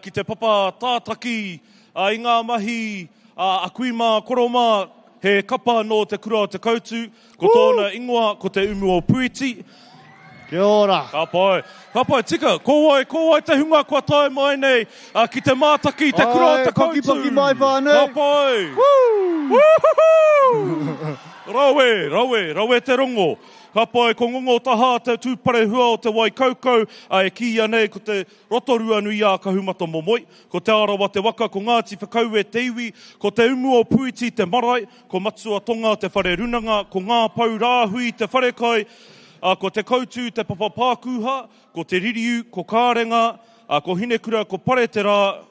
ki te papa tātaki, I ngā mahi, a kuima koroma, he kapa no te kura o te koutu, ko tōna ingoa, ko te umu o Puiti. Kia ora. Ka pai, tika, ko wai te hunga kua tai mai nei, ki te mātaki, te kura o te koutu. Paki mai whānau. Ka pai. Rawe te rongo. Ka pai ko ngongo taha te tūpare hua o te wai kaukau, e kia nei ko te rotorua nui a kahumata momoi. Ko Te Arawa te waka, ko Ngāti whakaue te iwi, ko te umu o Puiti te marae, ko Matsua Tonga te whare runanga, ko ngā pau rāhui te wharekai, ko te koutu te papa pākuha, ko te ririu, ko kārenga, ko Hinekura, ko paretera,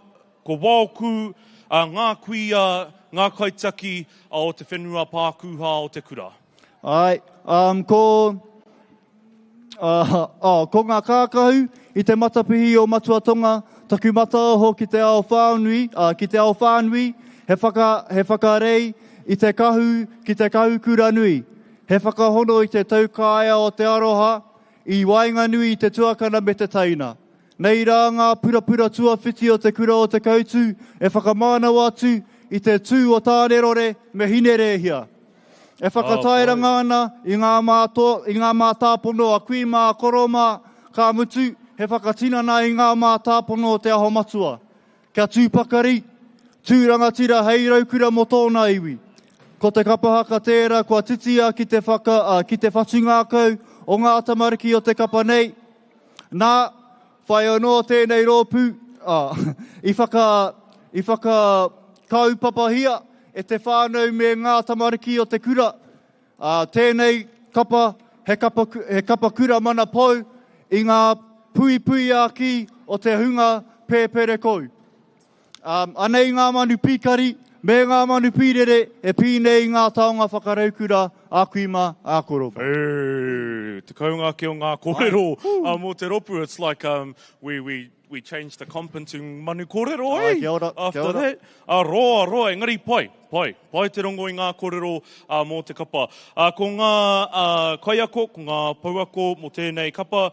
ko waoku, ngā kuia, ngā kaitaki o te whenua pākuha o te kura. Ai, ko ngā kākahu i te matapihi o Matua Tonga, taku mata ho ki te ao whānui, he whakarei i te kahu ki te kahu kura nui. He whakahono i te taukāia o te aroha, i wainga nui i te tuakana me te taina. Nei rā ngā purapura tuawhiti o te kura o te kautu, e whakamānau atu i te tū o tānerore me hinerehia. E whakatairanga ana i ngā mātāpono a kuima, a koroma, ka mutu, he whakatinana i ngā mātāpono o te aho matua. Kia tūpakari, tūrangatira hei raukura mo tōna iwi. Ko te Kapa Haka tērā, kua titia ki te whachungākau o ngā tamariki o te kapa nei. Nā, whai anō tēnei rōpū, i whaka kaupapahia, e te whānau me ngā tamariki o te kura. Tēnei kapa, he kapa kura mana pau, i ngā pui aki o te hunga pēpere kou. Anei ngā manu pīkari, me ngā manu pīrere, e pīnei ngā taonga whakaraukura, a kuima, a koropa. Te kaunga ki o ngā kōrero, mō te ropu, it's like we changed the comp into manu kōrero, Kia ora, after that. Roa, engari pai te rongo i ngā kōrero mō te kapa. Ko ngā kaiako, ko ngā pauako mō tēnei kapa,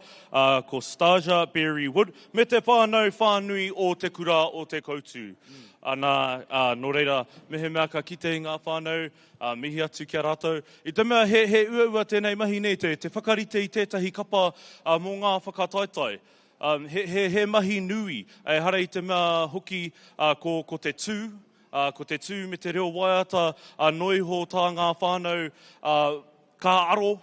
ko Staja Berry Wood, me te whānui o te kura o te koutu. Ana, nō reira, mehe mea ka kite i ngā whānau, mihi atu kia rātou. I te mea he ua tēnei mahi nei te whakarite i tētahi kapa mō ngā whakataetai. He mahi nui, hara i te mea hoki ko te tū, ko te tū me te reo waiata, noiho tā ngā whānau ka aro,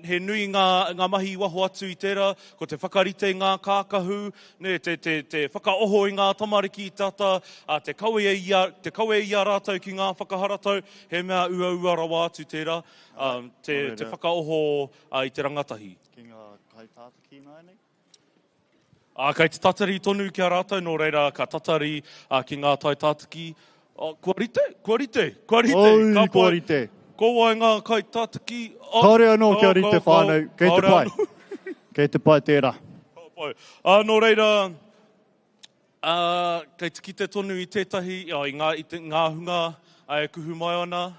he nui ngā mahi waho atu i tērā, ko te whakarite ngā kākahu, te whakaoho i ngā tamariki i tata, te kaue ia rātou ki ngā whakaharatau, he mea ua rawa atu tērā, te whakaoho i te rangatahi. Ki ngā kaitātaki nai nei? Kei te tatari tonu ki a rātou, nō reira ka tatari ki ngā taitātaki. Kua rite. Oi, kua rite. Ko wai ngā kaitātaki. Kaore anō kia rite whānau, kei te pai tērā. Nō reira, kei te kite tonu i tētahi, i ngā hunga, kuhu mai ana.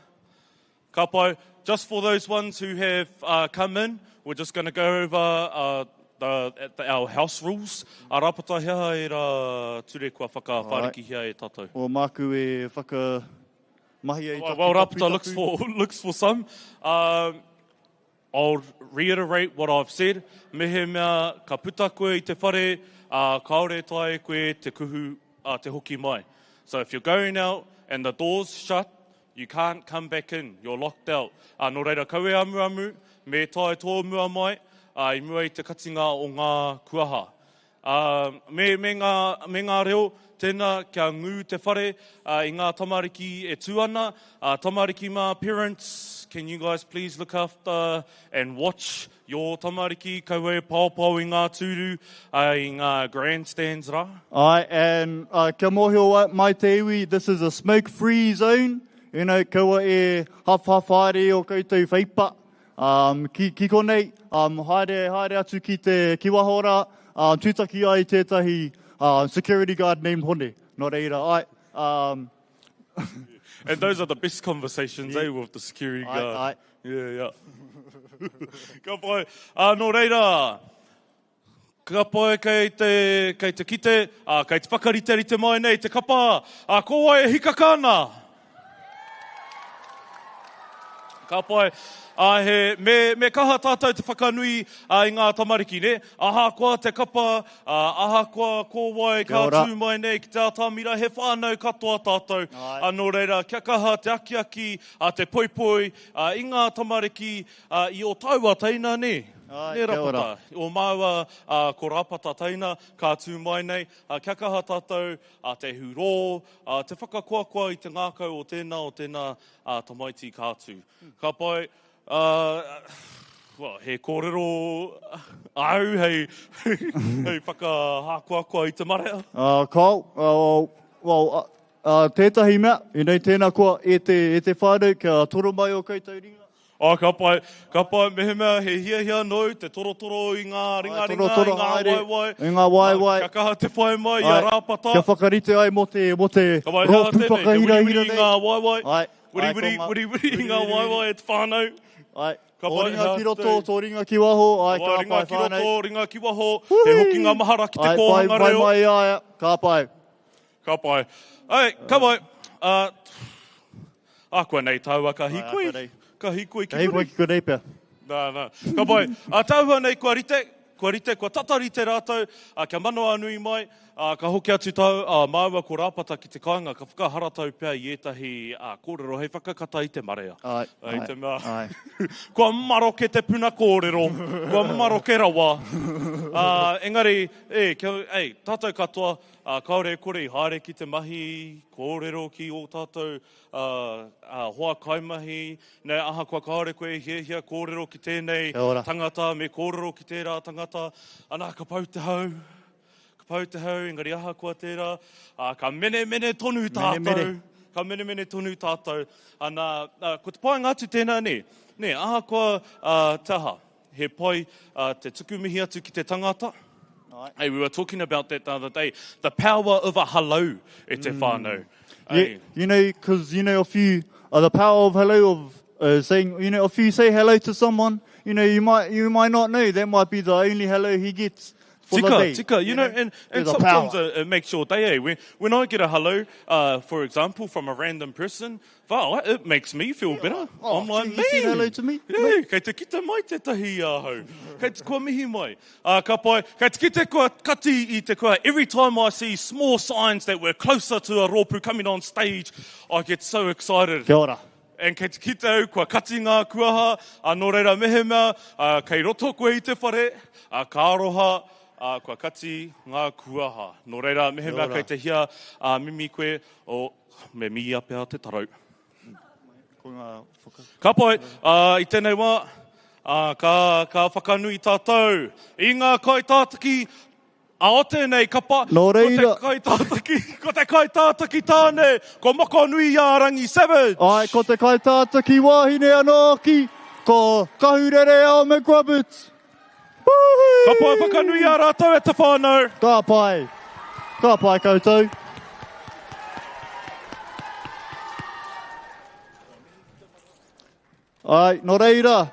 Ka pai, just for those ones who have come in, we're just going to go over our house rules. A rapata hea e rā ture kua whakawhariki hea e tātou. O māku e whaka mahi e tātou. Well, rapata looks for some. I'll reiterate what I've said. Mehe mea ka puta koe i te whare, kaore tai koe te kuhu, te hoki mai. So if you're going out and the door's shut, you can't come back in. You're locked out. Nō reira kaue amu, me tai tō mua mai, I mua i te katinga o ngā kuaha. Me ngā reo, tēnā kia ngū te whare i ngā tamariki e tūana. Tamariki mā parents, can you guys please look after and watch your tamariki? Kaue pāupau i ngā tūru, i ngā grandstands rā. And kia mōhio mai te iwi, this is a smoke-free zone. You know, kaua e hawhawhare o koutou whaipa. Ki konei, haere atu ki te kiwahora, tūtaki ai tētahi security guard named Hone. Nō reira, And those are the best conversations, with the security guard. Yeah. Ka pai, nō reira, ka pai kei te kite, kei te whakarite te mai nei, te kapa, ko wai hikakana. Ka pai, me kaha tātou te whakanui i ngā tamariki, ne? Aha koa te kapa, aha koa kōwai, ka tū mai nei ki te atamira, he whānau katoa tātou. Anō reira, kia kaha te aki, te poipoi, i ngā tamariki, i o taua teina, ne? Ne rapata. O māua ko rapata teina, ka tū mai nei, kia kaha tātou, te huro, te whakakoakoa i te ngākau o tēnā tamaiti kātū. Ka pai, he kōrero au, hei whakahākoakoa i te marea. Tētahi mea, i nei tēnā koa e te whānau kia toro mai o koutou ringa. Ka pai, mehe mea, he hia nou, te torotoro i ngā ringa, i ngā waiwai. Kia kaha te whai mai, i a rāpata. Kia whakarite ai mo te rōpū whakahirahira nei. Ngā waiwai. Wiri i ngā waiwai e te whānau. O ringa ki roto, tō ringa ki waho. Ringa ki roto, ringa ki waho. He hoki ngā mahara ki te kōhanga reo. Pai mai aia, ka pai. Ka pai. Ka pai. Koe nei taua ka hikui. Ka hikui ki kuri pia. Nā. Ka pai. Tauhua nei kua rite, kua tatarite rātou, kia manoa nui mai, ka hoki atu tau, māua ko rāpata ki te kāinga, ka whakaharatau pia i etahi kōrero, hei whakakata i te marea. Te mea. Kua maroke te puna kōrero, kua maroke rawa. Engari, tātou katoa, kaore kore i haere ki te mahi, kōrero ki o tātou hoa kaimahi, nei aha kua kaore koe hia kōrero ki tēnei tangata, me kōrero ki tērā tangata, ana ka pau te hau, engari aha kua tērā, ka mene tonu tātou, ka mene tonu tātou, ana, ko te pai ngātu tēnā ne, aha kua taha, he pai te tukumihi atu ki te tangata. Hey, we were talking about that the other day, the power of a hello e te whānau. You know, because, if you, the power of hello, of saying, if you say hello to someone, you might not know, that might be the only hello he gets for the day. Tika, and sometimes it makes your day, when I get a hello, for example, from a random person, it makes me feel better. I'm like, man, say hello to me? Kei te kita mai te tahi ahau. Kei te kua mihi mai. Ka pai, kei te kite kua kati I te kua. Every time I see small signs that we're closer to a rōpū coming on stage, I get so excited. Kia ora. And kei te kite au, kua kati ngā kuaha, anō reira mehe mea, kei roto koe I te whare, ka aroha, kua kati ngā kuaha. Nō reira mehe mea, kei te hia mimi koe, me mi apea te tarau. Ka pai, I tēnei wā, ka whakanui tātou. I ngā kaitātaki, o tēnei kapa, ko te kaitātaki tāne, ko moko nui a rangi savage. Ko te kaitātaki wāhine anō ki, ko kahurere ao me kua boots. Ka pai whakanui a rātou e te whānau. Ka pai koutou. Nō reira,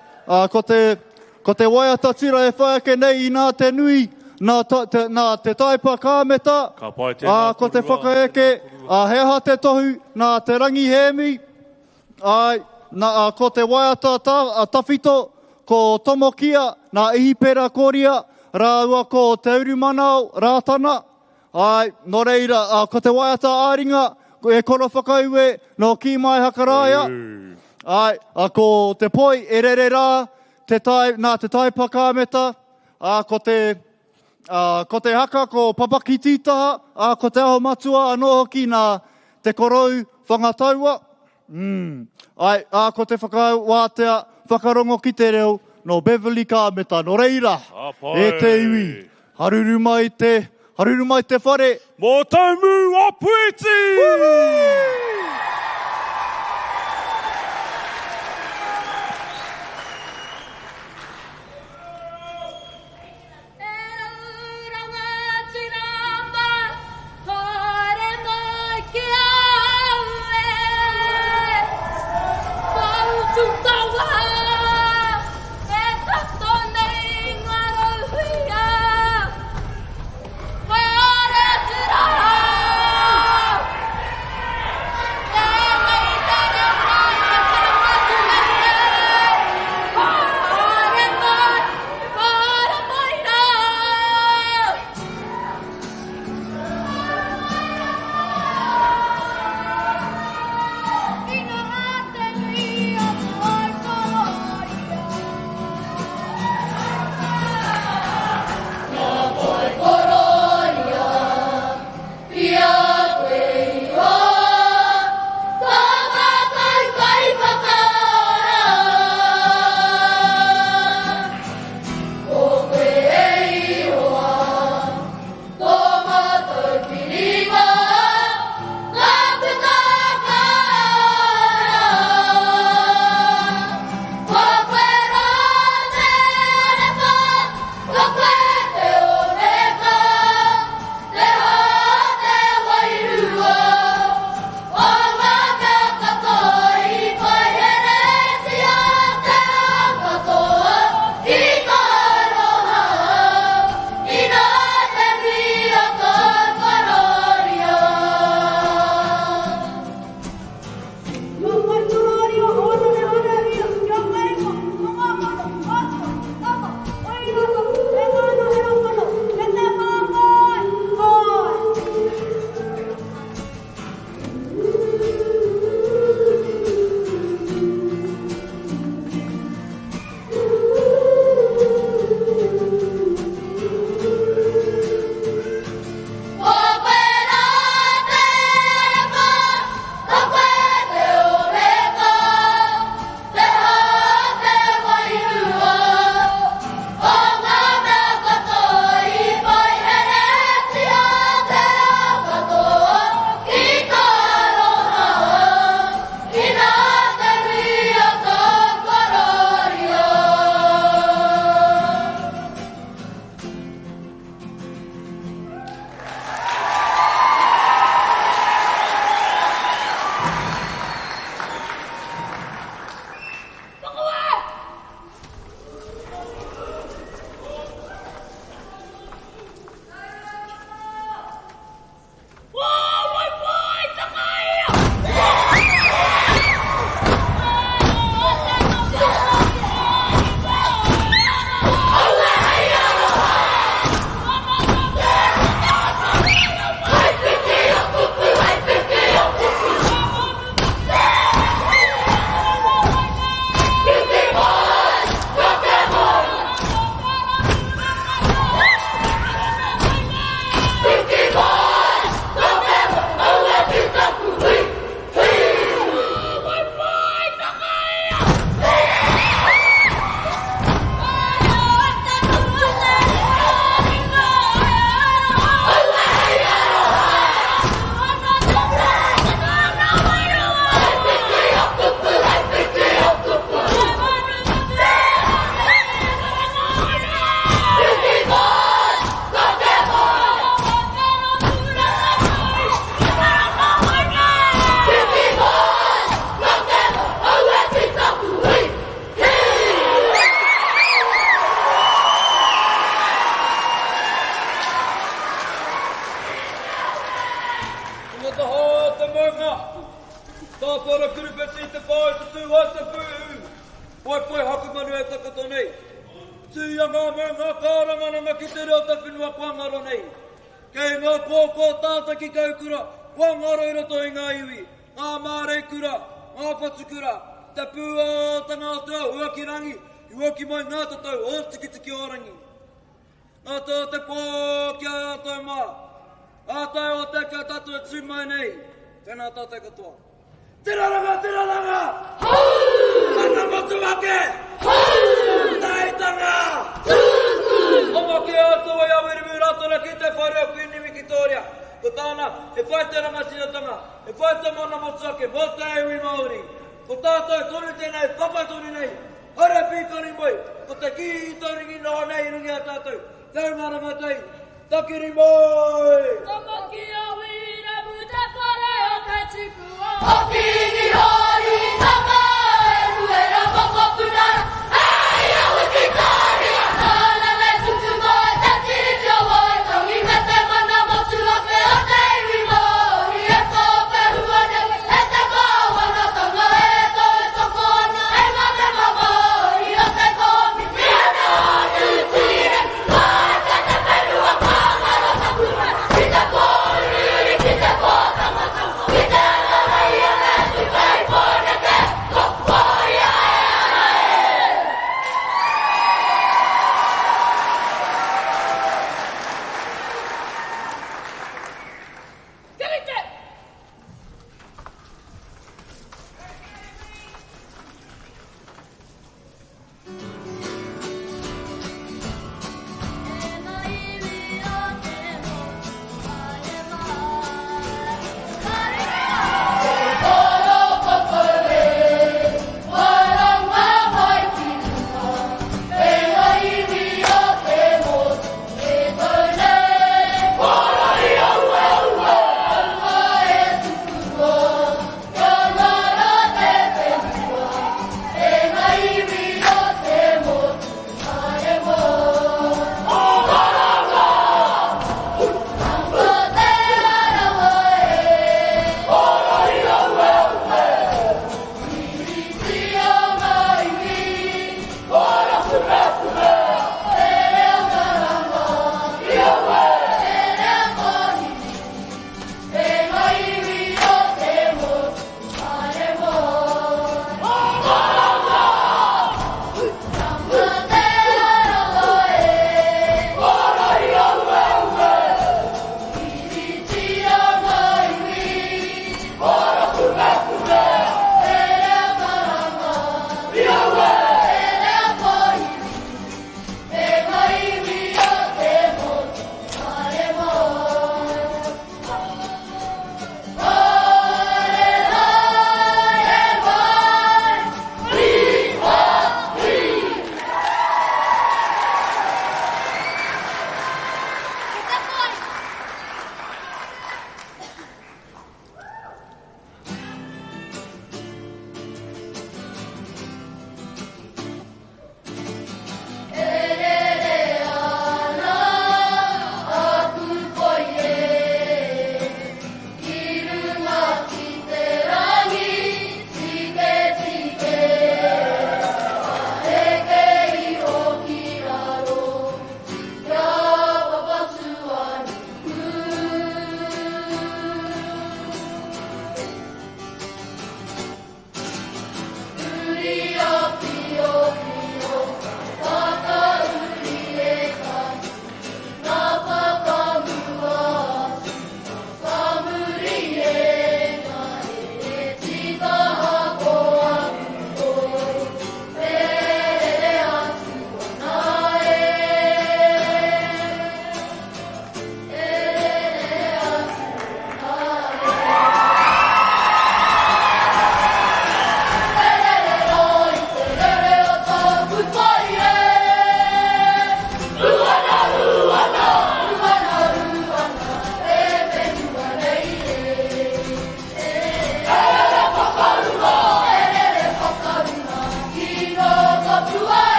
ko te waiata tira e whaiake nei I nā te nui, nā te taipa kāmeta, ko te whakaeke, he aha te tohu, nā te rangi hemi, ko te waiata tawhito, ko tomokia, nā ihipera koria, rāua ko te urumanao, rātana, nō reira, ko te waiata āringa, e koro whakauwe, no ki mai hakarāia, ko te poi, e rere rā, nā te taipa kāmeta, ko te haka, ko papaki tītaha, ko te aho matua, anō hoki nā te korou whangataua. Ko te whakawātea, whakarongo ki te reo, no Beverly kāmeta, no reira, e te iwi, haruru mai te whare. Mō taumu a Puiti! te whai te tū hai te pū. Poi poi haku manu e takato nei. Tūia ngā me ngā kārangaranga ki te reo te whenua kua ngaro nei. Kei ngā kōkō tāta ki kaukura, kua ngaro i roto i ngā iwi. Ngā Mārekura, ngā Whatukura, te pūātanga o te au Huakirangi, i woki mai ngā tatau o tiki orangi. Ngā tō te pō kia tātou mā. Ātai o te kia tātou e tū mai nei. Tēnā tātou katoa. Tiraranga, tiraranga! Hau! Mana motu ake! Hau! Taitanga! Tuku! Oma ki atu e awirimu ratona ki te whare o Kuinimi Kitoria. Ko tāna, e whai te rangatinatanga, e whai te mana motu ake, mo te iwi Māori. Ko tātou tonu tēnei, papatoni nei. Hare pīkari moi, ko te ki i toringi noa nei rungi a tātou. Tau marama tei, takiri moi! Tamaki a wira mu te whare o te tikua. Hoki ni hori, tama e ruera whakapurara. Hei awe ki kāria, nāna me tutu mai, te tiri te awai, tangi me te mana motu ake o te iwi Māori. E tō perua nei, e te kāwana tanga, e tō e toko ana, e ngā me Māori o te kōmi. Mia te honu tire, waka te perua kāngaro takura. Ki te pōruri, ki te pōtangata, ki te alarai ane, tu kai pōne te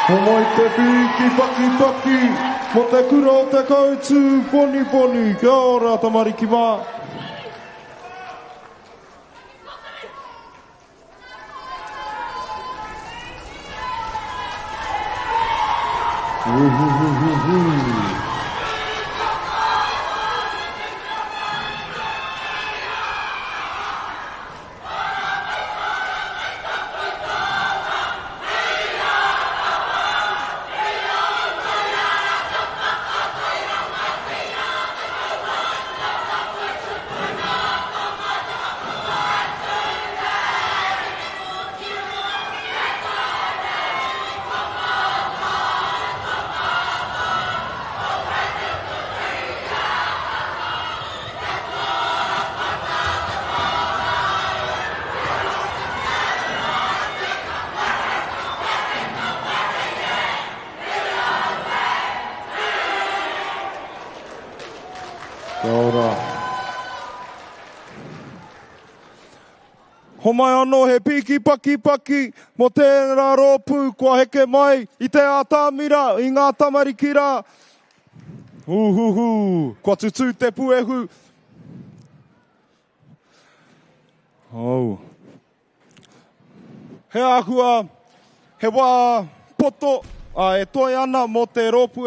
Ho mai te piki paki paki, mo te kura o te kautū Poniponi. Kia ora, tamariki mā. Ho mai anō he piki paki paki, mo tērā rōpū kua heke mai i te ātāmira, i ngā tamarikira. Uhuhu, kua tutu te puehu. Oh. He ahua, he wā poto, e toi ana mo te rōpū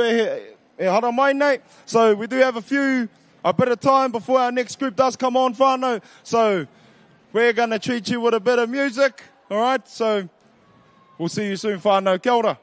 e hara mai nei. So we do have a bit of time before our next group does come on, whānau. So we're going to treat you with a bit of music, all right? So we'll see you soon, whānau. Kia ora.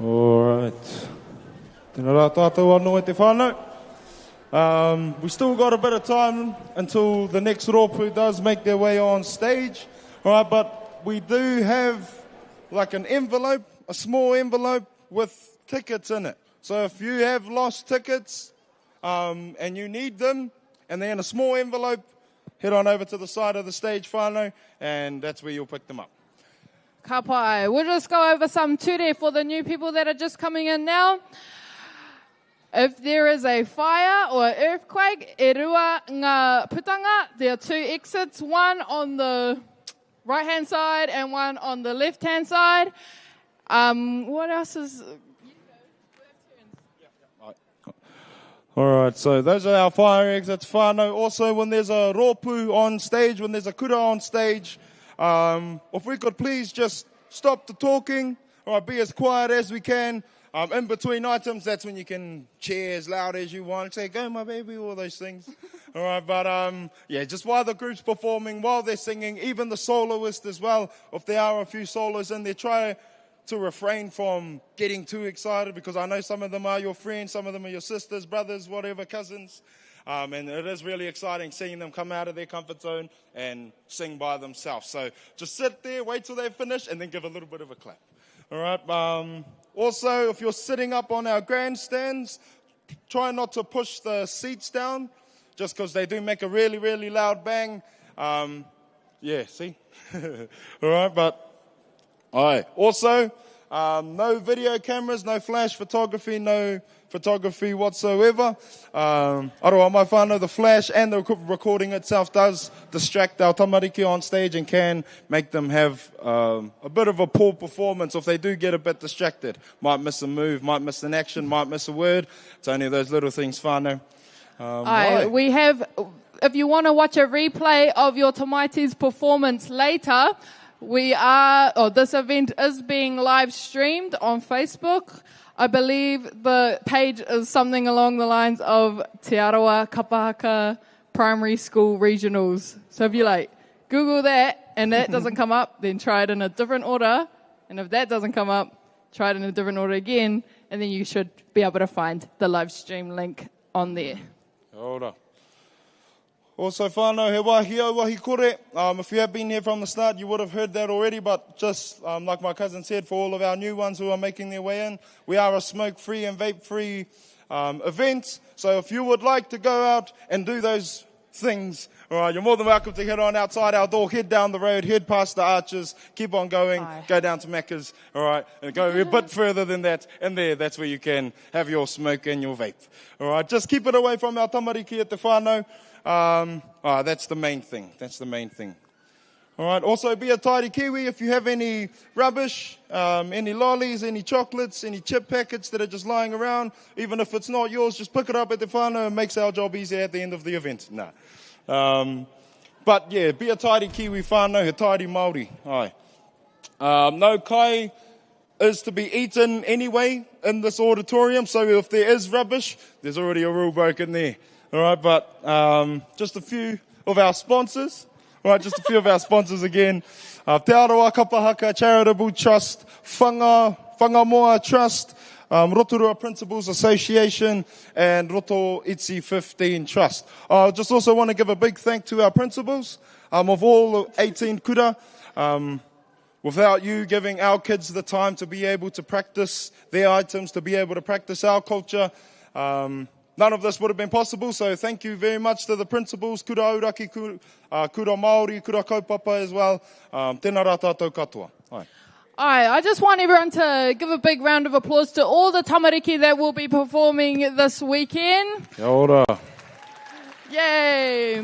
All right. Tēnā rā tātou anō e te whānau. We still got a bit of time until the next rōpū does make their way on stage. All right, but we do have like an envelope, a small envelope with tickets in it. So if you have lost tickets and you need them, and they're in a small envelope, head on over to the side of the stage, whānau, and that's where you'll pick them up. Ka pai. We'll just go over some ture for the new people that are just coming in now. If there is a fire or earthquake, e rua ngā putanga, there are 2 exits, one on the right-hand side and one on the left-hand side. What else is... All right, so those are our fire exits, whānau. Also, when there's a rōpū on stage, when there's a kura on stage, if we could please just stop the talking, or be as quiet as we can. In between items, that's when you can cheer as loud as you want, say, go my baby, all those things. All right, but yeah, just while the group's performing, while they're singing, even the soloist as well, if there are a few solos in there, try to refrain from getting too excited, because I know some of them are your friends, some of them are your sisters, brothers, whatever, cousins. And it is really exciting seeing them come out of their comfort zone and sing by themselves. So just sit there, wait till they finish, and then give a little bit of a clap. All right. Also, if you're sitting up on our grandstands, try not to push the seats down, just because they do make a really, really loud bang. Yeah, see? All right, but... All right. Also, no video cameras, no flash photography, no photography whatsoever. Aroa mai whānau, the flash and the recording itself does distract our tamariki on stage and can make them have a bit of a poor performance if they do get a bit distracted. Might miss a move, might miss an action, might miss a word. It's only those little things, whānau. We have, if you want to watch a replay of your Tamaiti's performance later, this event is being live streamed on Facebook. I believe the page is something along the lines of Te Arawa Kapa Haka Primary School Regionals. So if you Google that and that doesn't come up, then try it in a different order. And if that doesn't come up, try it in a different order again. And then you should be able to find the live stream link on there. Hold on. Also, whānau, he wahi au wahi kore. If you have been here from the start, you would have heard that already, but just like my cousin said, for all of our new ones who are making their way in, we are a smoke-free and vape-free event. So if you would like to go out and do those things, all right, you're more than welcome to head on outside our door, head down the road, head past the arches, keep on going, go down to Macca's, all right, and go a bit further than that, and that's where you can have your smoke and your vape. All right, just keep it away from our tamariki at the whānau. That's the main thing. That's the main thing. All right. Also, be a tidy Kiwi. If you have any rubbish, any lollies, any chocolates, any chip packets that are just lying around, even if it's not yours, just pick it up at the whānau. It makes our job easier at the end of the event. But yeah, be a tidy Kiwi whānau, he tidy Māori. No kai is to be eaten anyway in this auditorium. So if there is rubbish, there's already a rule broken there. All right, but just a few of our sponsors. All right, just a few of our sponsors again. Te Arawa Kapa Haka Charitable Trust, Whangamoa Trust, Rotorua Principals Association, and Roto Itzi 15 Trust. I just also want to give a big thank to our principals of all 18 kura. Without you giving our kids the time to be able to practice their items, to be able to practice our culture, none of this would have been possible, so thank you very much to the principals, kura auraki, kura Māori, kura Kaupapa as well. Tēnā rā tātou katoa. I just want everyone to give a big round of applause to all the tamariki that will be performing this weekend. Kia ora. Yay!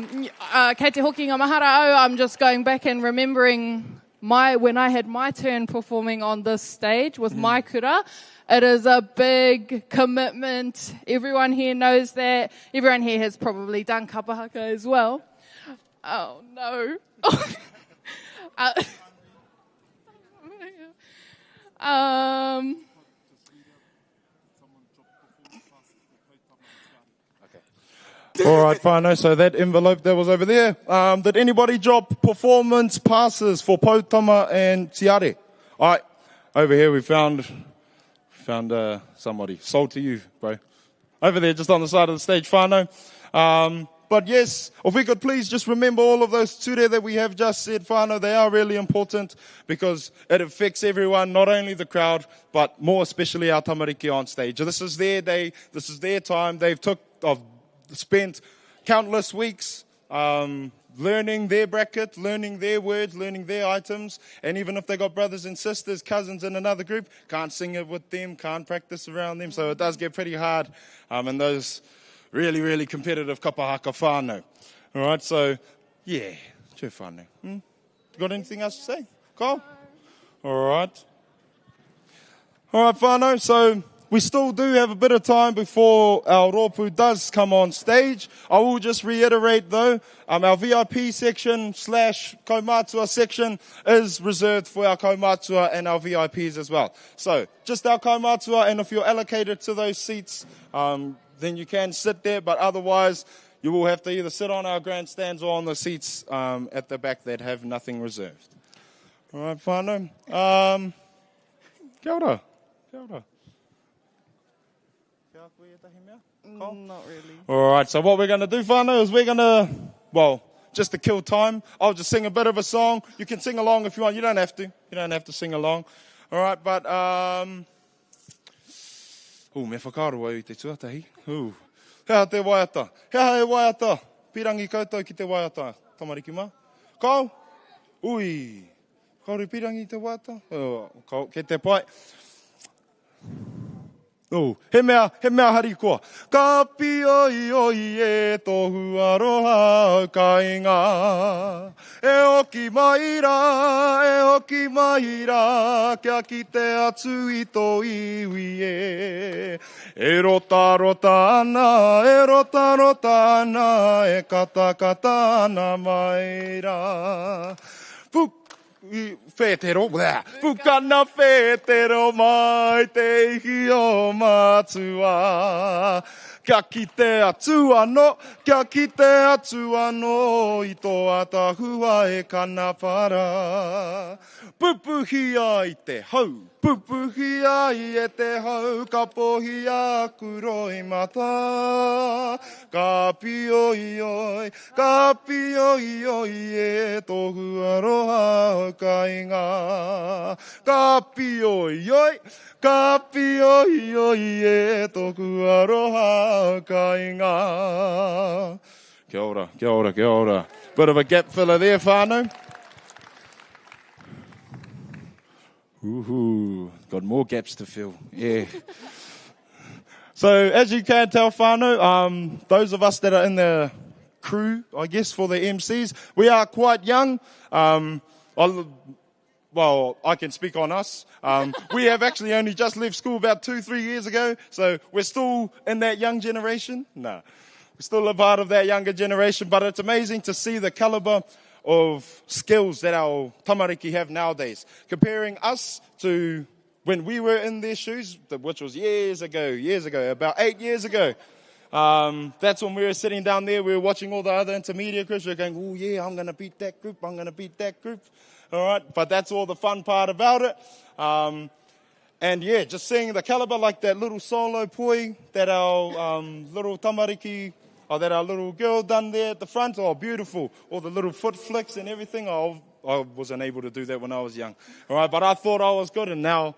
Kei te hoki ngā mahara au, I'm just going back and remembering when I had my turn performing on this stage with my kura. It is a big commitment. Everyone here knows that. Everyone here has probably done Kapa Haka as well. Oh, no. All right, whānau, so that envelope that was over there. Did anybody drop performance passes for Pautama and Tiare? All right, over here we found Found somebody. Sold to you, bro. Over there, just on the side of the stage, whānau. But yes, if we could please just remember all of those ture that we have just said, whānau, they are really important because it affects everyone, not only the crowd, but more especially our tamariki on stage. This is their day, this is their time. They've spent countless weeks learning their bracket, learning their words, learning their items. And even if they got brothers and sisters, cousins in another group, can't sing it with them, can't practice around them. So it does get pretty hard in those really, really competitive Kapa Haka whānau. All right, so, yeah, tū whānau. Got anything else to say? Kyle? All right. All right, whānau, so we still do have a bit of time before our rōpū does come on stage. I will just reiterate, though, our VIP section / kaumātua section is reserved for our kaumātua and our VIPs as well. So, just our kaumātua, and if you're allocated to those seats, then you can sit there, but otherwise you will have to either sit on our grandstands or on the seats at the back that have nothing reserved. All right, whānau. Kia ora. Kia ora. Not really. All right, so what we're going to do, whānau, is we're going to, just to kill time, I'll just sing a bit of a song. You can sing along if you want. You don't have to. You don't have to sing along. All right, but me whakaroa I te tuatahi. Hea te waiata. Hea he waiata. Pirangi koutou ki te waiata. Tamariki mā. Kau? Ui. Kauri pirangi te waiata? Kei te pai. He mea hari koa. Ka pioi oi e tohu aroha au ka inga. E oki maira, kia ki te atu i tō iwi e. E rota ana, e kata ana maira. Whetero, pukana whetero mai te ihi o mātua. Kia ki te atu ano, i tō atahua e kanapara. Pupuhi ai te hau, ka pohi aku roi mata. Ka pioi e tohu aroha o ka inga. Ka pioi e tohu aroha o ka inga. Kia ora. Bit of a gap filler there, whānau. Got more gaps to fill. Yeah. So, as you can tell, whānau, those of us that are in the crew, I guess, for the MCs, we are quite young. I can speak on us. We have actually only just left school about 2-3 years ago, so we're still in that young generation. No, we're still a part of that younger generation, but it's amazing to see the caliber of skills that our tamariki have nowadays. Comparing us to when we were in their shoes, which was years ago, about 8 years ago. That's when we were sitting down there, we were watching all the other intermediate groups, we were going, oh yeah, I'm going to beat that group. All right, but that's all the fun part about it. And yeah, just seeing the caliber, like that little solo poi that our little tamariki, or that our little girl done there at the front. Oh, beautiful. All the little foot flicks and everything. I wasn't able to do that when I was young. All right, but I thought I was good. And now,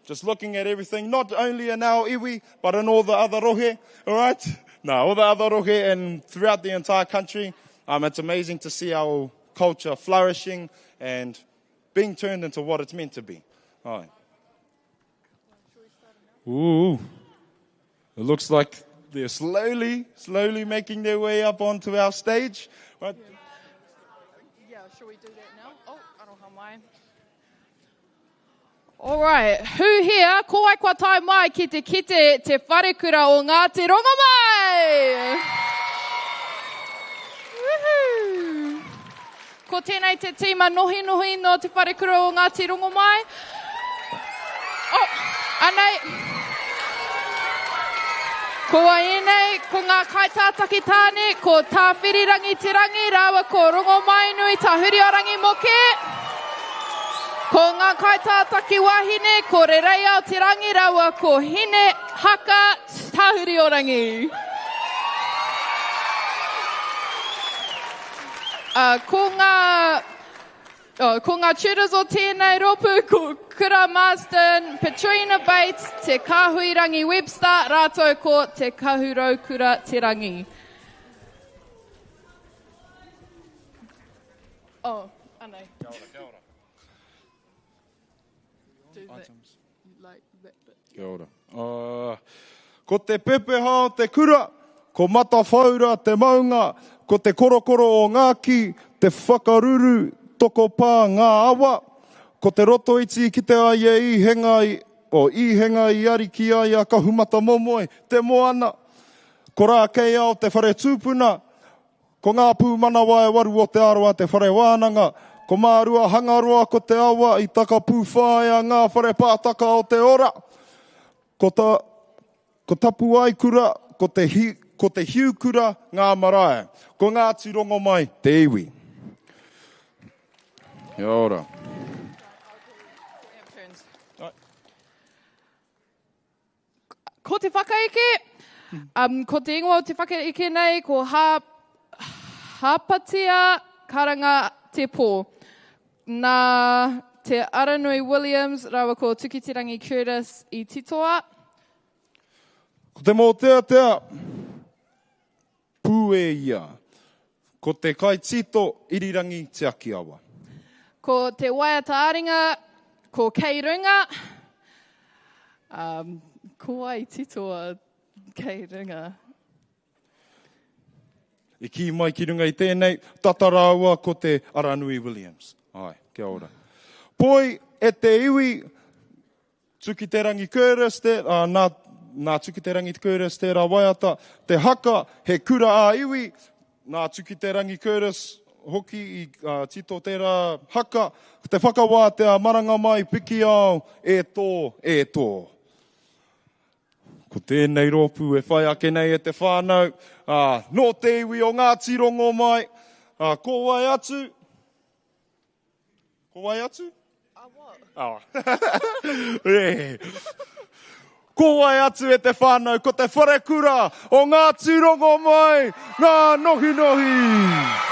just looking at everything, not only in our iwi, but in all the other rohe. All right? No, all the other rohe and throughout the entire country. It's amazing to see our culture flourishing and being turned into what it's meant to be. All right. Ooh. It looks like they're slowly making their way up onto our stage. Right? Yeah, should we do that now? Oh, I don't have mine. All right. Who here, ko ai kua tai mai ki te kite te Wharekura o Ngāti Rongomai? Woohoo! Ko tēnei te tīma Nohinohi no te Wharekura o Ngāti Rongomai. Oh, anei. Ko ainei, ko ngā kaitātaki tāne, ko tā whirirangi te rangi, rāua ko Rongomai nui tā Hurungaterangi moke. Ko ngā kaitātaki wahine, ko re rei ao te rangi rawa, ko hine haka tahuri o rangi. Ko ngā tutors o tēnei ropu, ko Kura Marsden, Petrina Bates, te Kāhuirangi Webster, rātou ko te Kahuraukura te rangi. Oh, anei. Kia ora. Do that, like that bit. Kia ora. Ko te pepeha o te kura, ko Matawhaura te maunga, ko te korokoro o Ngāti, te whakaruru, toko pā ngā awa, ko te roto iti ki te ai e ihenga i ari ki ai a kahumata momoi, te moana, ko rā kei ao te whare tūpuna, ko ngā pūmana wae waru o Te Arawa te whare wānanga, ko mārua hangaroa ko te awa i taka pūwhaia ngā whare pātaka o te ora, ko tapu ai kura, ko te hiu kura ngā marae, ko Ngāti Rongomai te iwi. Kia ora. Ko te whakaike, ko te ingoa o te whakaike nei, ko hāpatia karanga te pō. Nā te Aranui Williams, rawa ko Tukitirangi Curtis i titoa. Ko te mōtea pū e ia, ko te kai tito irirangi te aki awa. Ko te waiata aringa, ko kei runga, ko ai titoa kei runga. I ki mai ki runga i tēnei, tataraua ko te Aranui Williams. Ai, kia ora. Poi, e te iwi, Tukitirangi Curtis, nā Tukitirangi Curtis te rā waiata, te haka, he kura a iwi, nā Tukitirangi Curtis, hoki i tito tērā haka, te whakawātea maranga mai piki au, e tō. Ko tēnei rōpū e whai ake nei e te whānau, no te iwi o Ngāti Rongomai, ko wai atu? Ko wai atu? Ko wai atu e te whānau, ko te Wharekura o Ngāti Rongomai, ngā Nohinohi.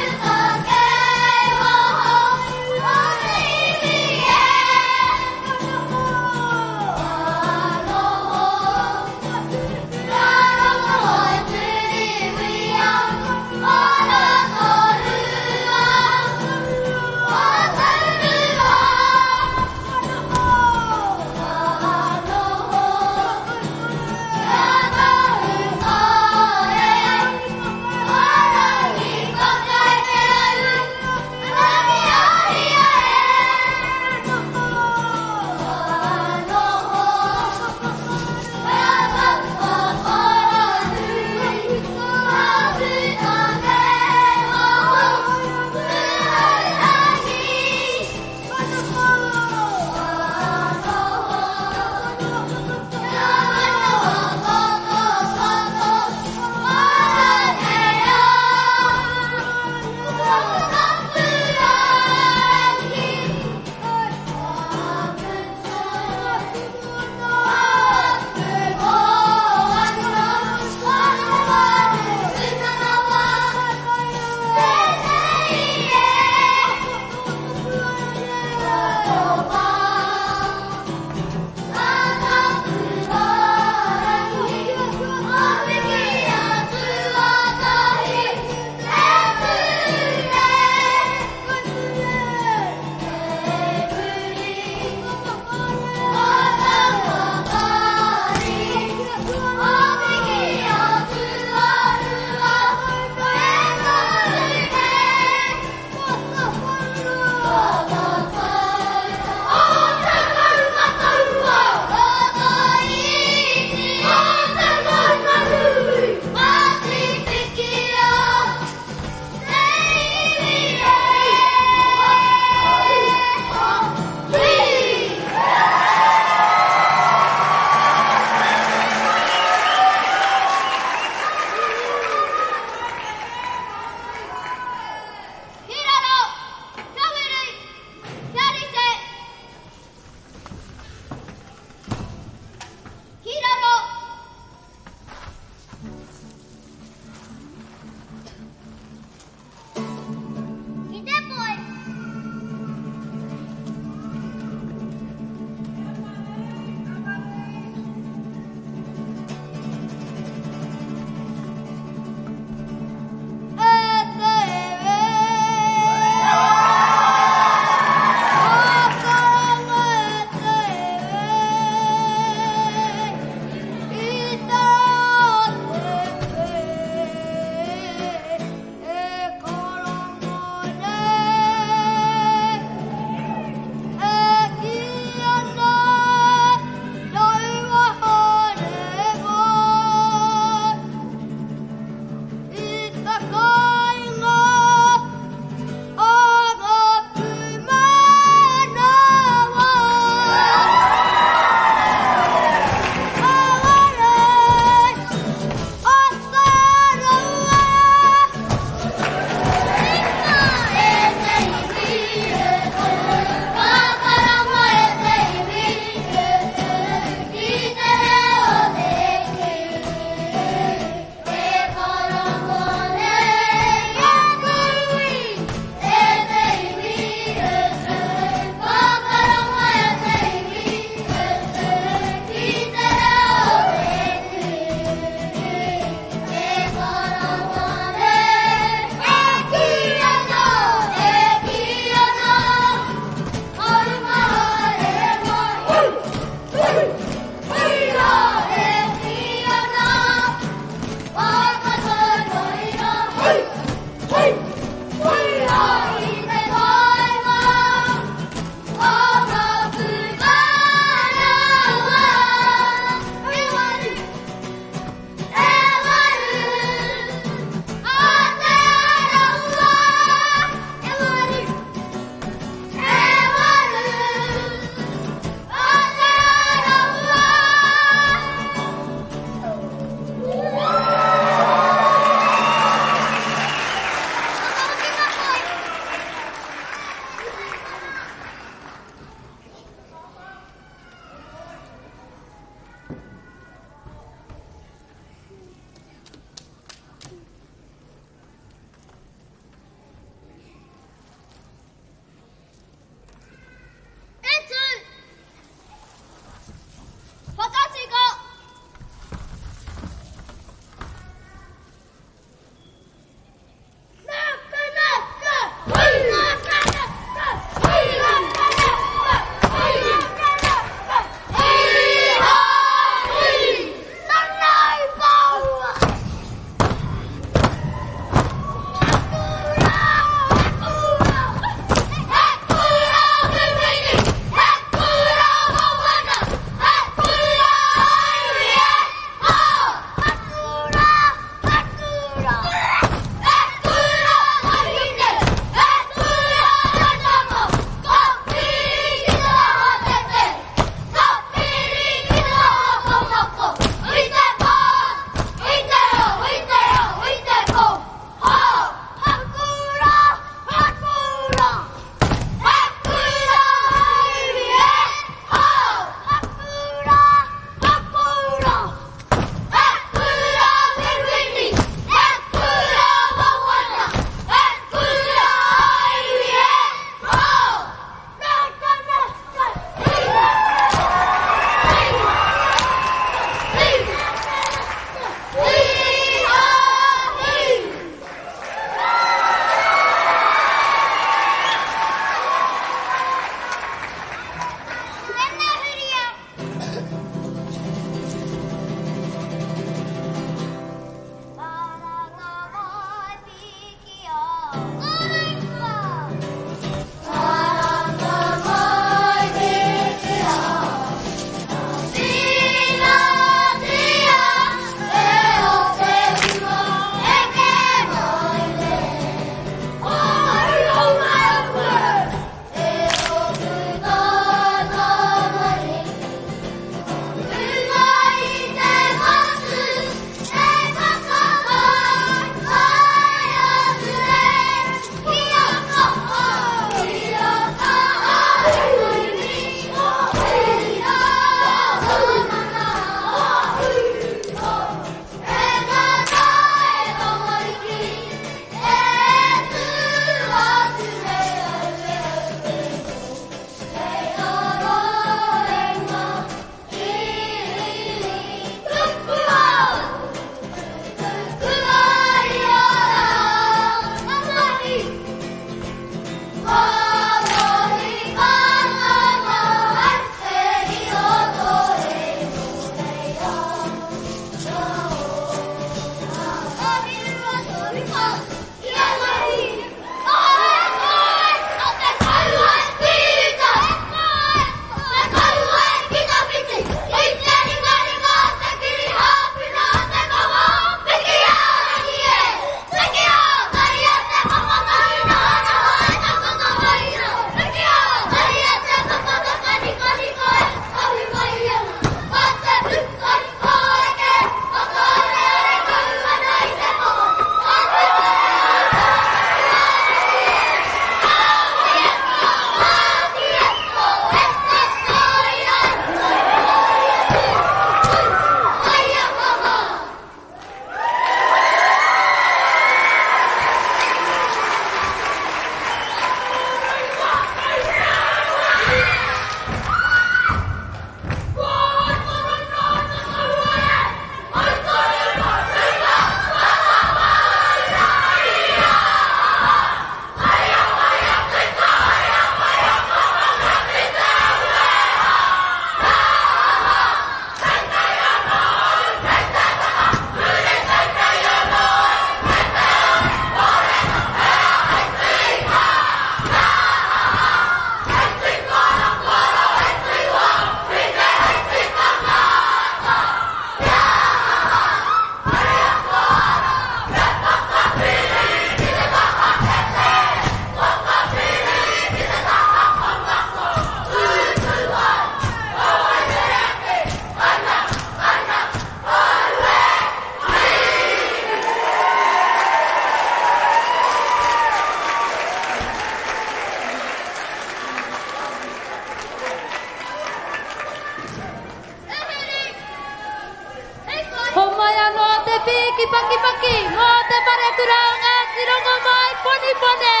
pi ki paki paki, mō te Wharekura o Ngāti Rongomai, Poniponi!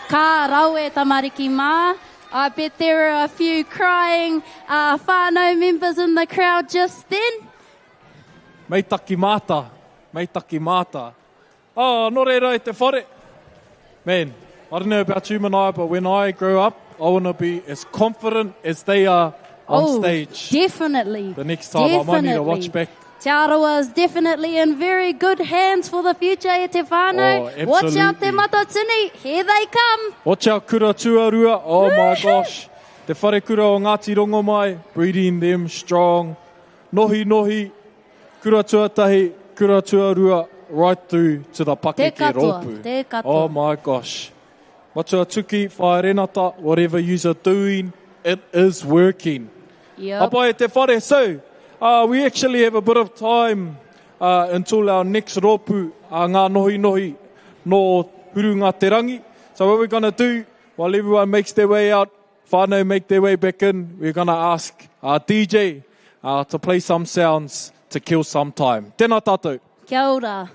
Ka rau e tamariki mā. I bet there are a few crying whānau members in the crowd just then. Meitaki māta. Meitaki māta. Oh, nō reira e te whare. Man, I don't know about you and I, but when I grow up, I want to be as confident as they are on stage. Definitely. The next time I might need to watch back. Te Arawa is definitely in very good hands for the future e te whānau. Oh, Watch out te absolutely. matatini. Here they come. Watch out, Kura tuarua. Oh my gosh. Te Wharekura o Ngāti Rongomai, breeding them strong. Nohinohi, Kura tuatahi, Kura tuarua, right through to the Te pakeke katoa, ropu. te katoa. Oh my gosh. Matua tuki, whae renata, whatever you're doing, it is working. Yep. Apa e te whare. So, we actually have a bit of time until our next ropu, ngā nohinohi no Hurungaterangi. So what we're going to do, while everyone makes their way out, whānau make their way back in, we're going to ask our DJ to play some sounds to kill some time. Tēnā tātou. Kia ora.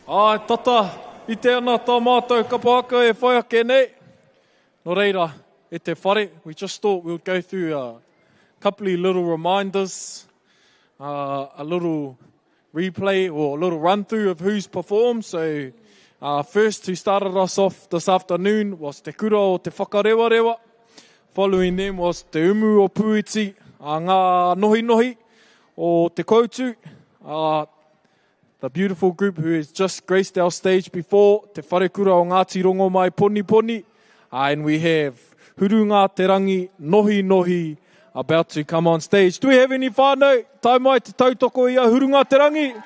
Ai, tata, I te ana tā mātou kapa haka e whai ake nei. No reira, e te whare, we just thought we would go through a couple of little reminders, a little replay or a little run-through of who's performed. So first, who started us off this afternoon was Te Kura o Te Whakarewarewa. Following them was Te Umu o Puiti, ngā Nohinohi o Te Koutu. The beautiful group who has just graced our stage before, Te Wharekura o Ngāti Rongomai Poniponi. And we have Hurungaterangi, Nohinohi, about to come on stage. Do we have any whānau? Tai mai te tautoko I a Hurungaterangi?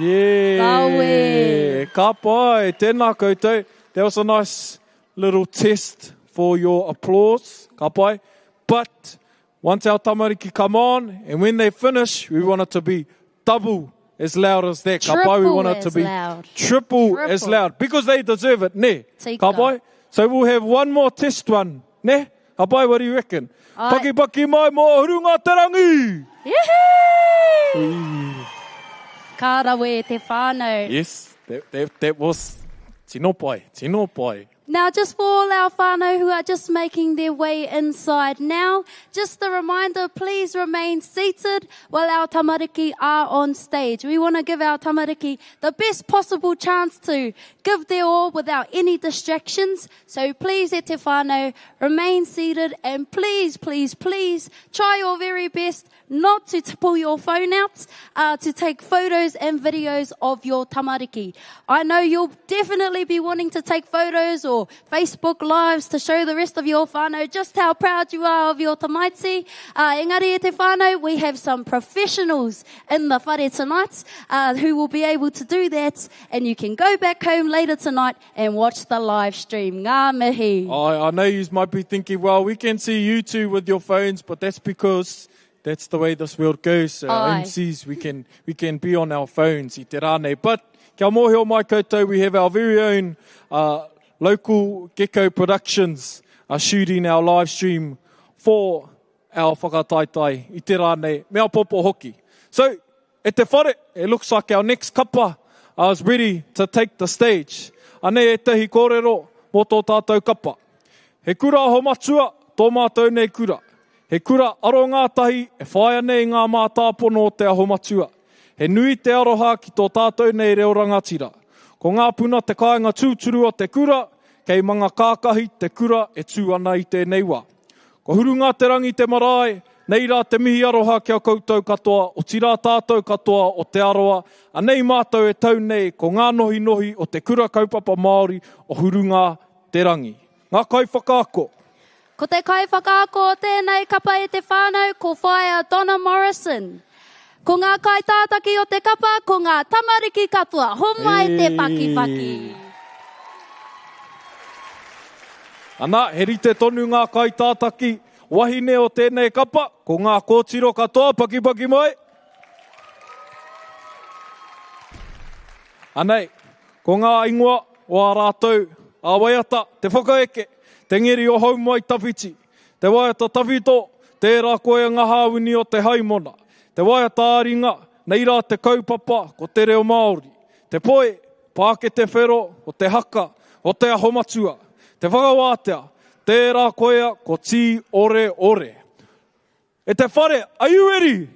Yeah. Kawe. Ka pai, tēnā koutou. That was a nice little test for your applause. Ka pai. But once our tamariki come on, and when they finish, we want it to be double as loud as that. Ka pai, we want it to be triple as loud. Because they deserve it, ne? Ka pai. So we'll have one more test run, ne? Ka pai, what do you reckon? Paki paki mai mo Hurungaterangi! Yehey! Kārawe te whānau. Yes, that was tino pai. Now, just for all our whānau who are just making their way inside now, just a reminder, please remain seated while our tamariki are on stage. We want to give our tamariki the best possible chance to give their all without any distractions. So please, e te whānau, remain seated and please, please, please try your very best not to pull your phone out, to take photos and videos of your tamariki. I know you'll definitely be wanting to take photos or Facebook Lives to show the rest of your whānau just how proud you are of your tamaiti. Engari e te whānau, we have some professionals in the whare tonight who will be able to do that, and you can go back home later tonight and watch the live stream. Ngā mihi. I know you might be thinking, well, we can see you two with your phones, but that's because that's the way this world goes. MCs, we can be on our phones, I te rānei. But kia mōhio mai koutou, we have our very own local Gecko Productions shooting our live stream for our whakataetae, I te rānei, mea popo hoki. So, e te whare, it looks like our next kapa is ready to take the stage. Anei e tehi kōrero mō tō tātou kapa. He kura ho matua, tō mātou nei kura. He kura aro ngātahi, e whaia nei ngā mātāpono o te aho matua. He nui te aroha ki tō tātou nei reo rangatira. Ko ngā puna te kāinga tūturu o te kura, kei manga kākahi te kura e tū ana I tēnei wā. Ko Hurungaterangi te marae, nei rā te mihi aroha kia koutou katoa, o tira tātou katoa o Te Arawa, a nei mātou e tau nei ko ngā Nohinohi o te kura kaupapa Māori o Hurungaterangi. Ngā kai whakaako. Ko te kai whakaako o tēnei kapa e te whānau, ko whaia Donna Morrison. Ko ngā kai tātaki o te kapa, ko ngā tamariki katoa, homai te paki. Ana, he rite tonu ngā kai tātaki, wahine o tēnei kapa, ko ngā kōtiro katoa, paki mai. Anei, ko ngā ingoa o a rātou, a waiata, te whakaeke, te ngeri o haumai tawhiti, te waiata tawhito, tērā koe ngā hāwini o te haimona, te waiata āringa, nei rā te kaupapa, ko te reo Māori, te poe, pāke te whero, o te haka, o te aho matua, te whakawātea, tērā koea, ko tī ore. E te whare, are you ready?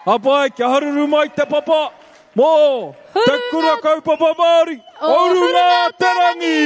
Apai, kia haruru mai te papa, mō te kura kaupapa Māori, Hurungaterangi!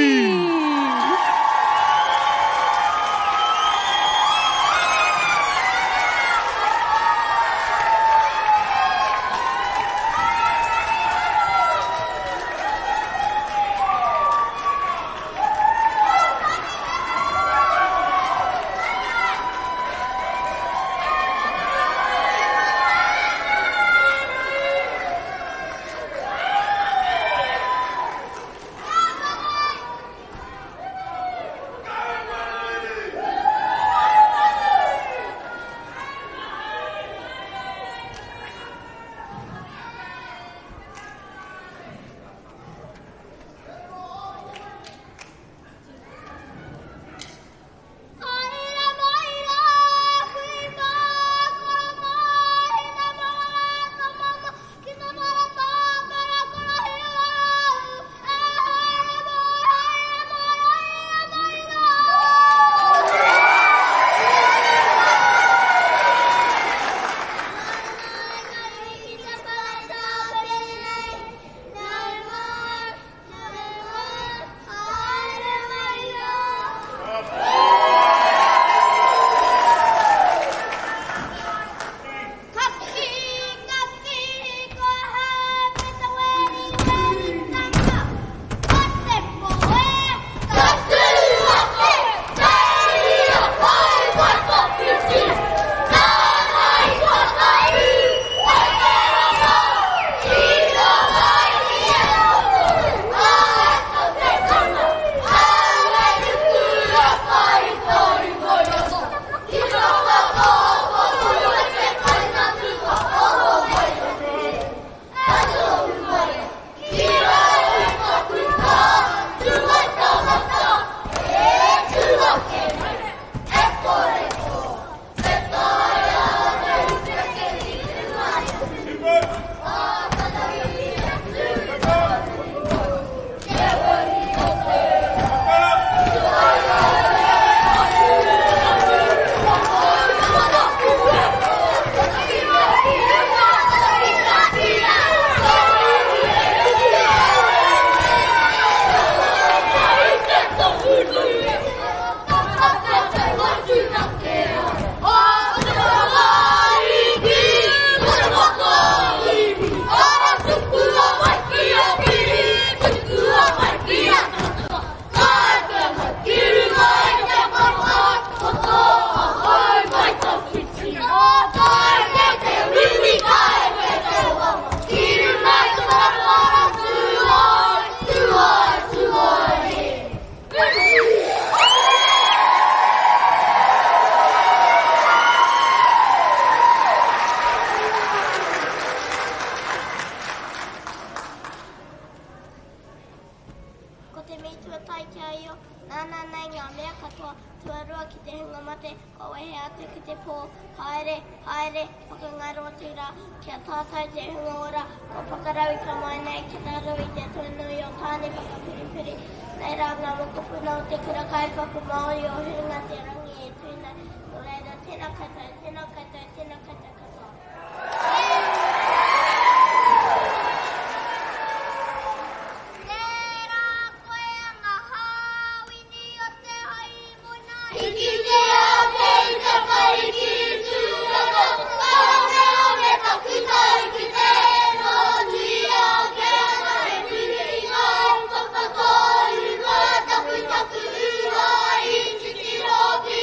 te hunga mate, ko e he atu ki te pō, haere, haere, whakangaroa tūra, kia tātai te hunga ora, ko whakarau ka mai nei, ki tā rui te tuanui o tāne whakapiripiri, nei rā ngā mokopuna o te kura kaipaku Māori o Hurungaterangi e tūna, no reira, tēnā koutou, tēnā koutou, tēnā koutou katoa. Taku taku ua, inchi ki ropi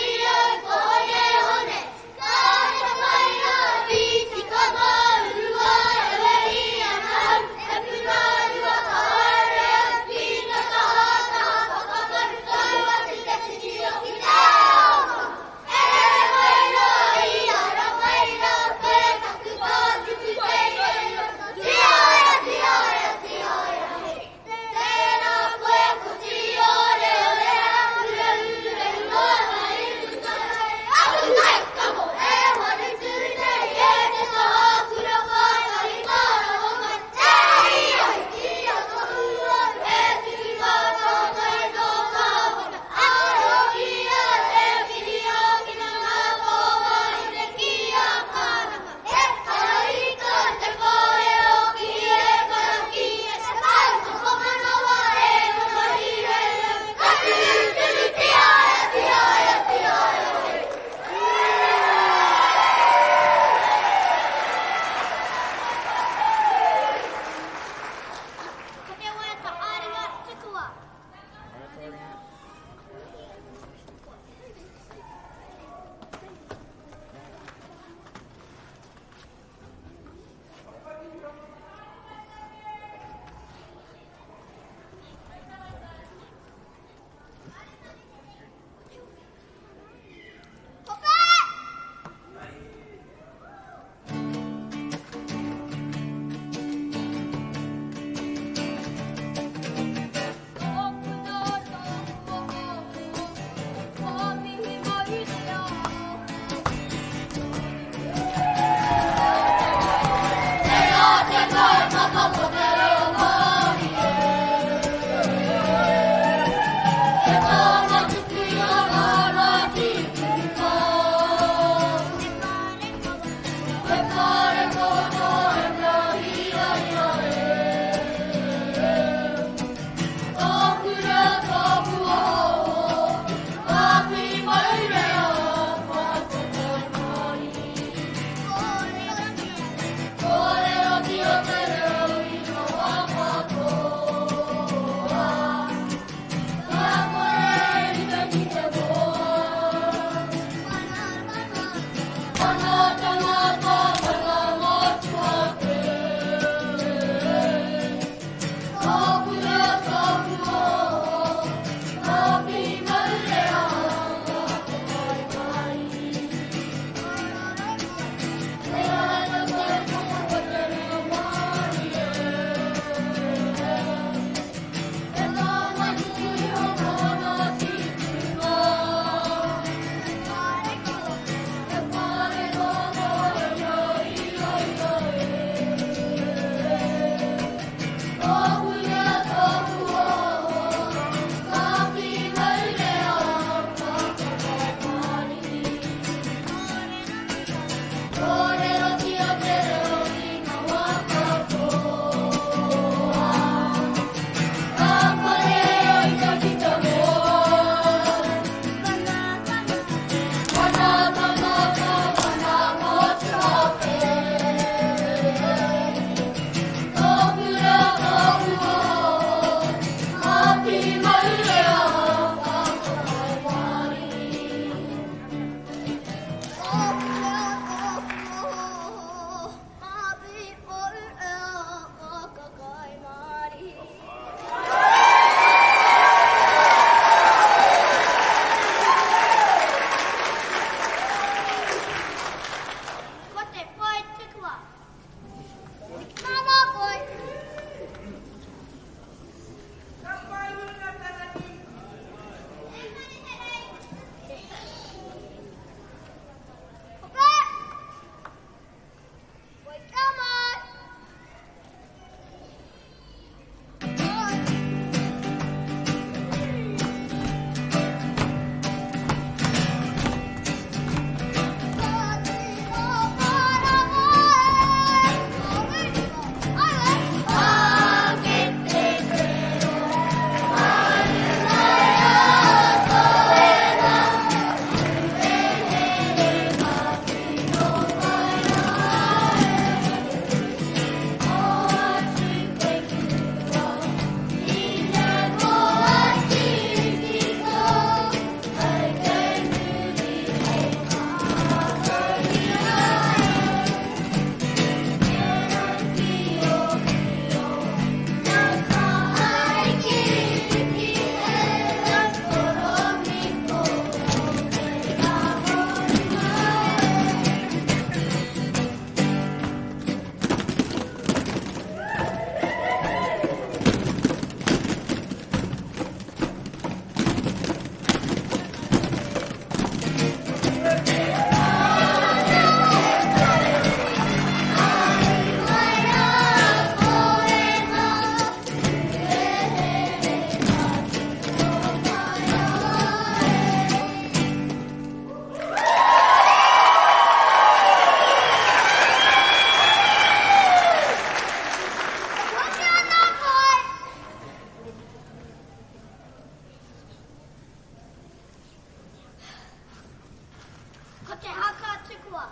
Ko te haka tukua.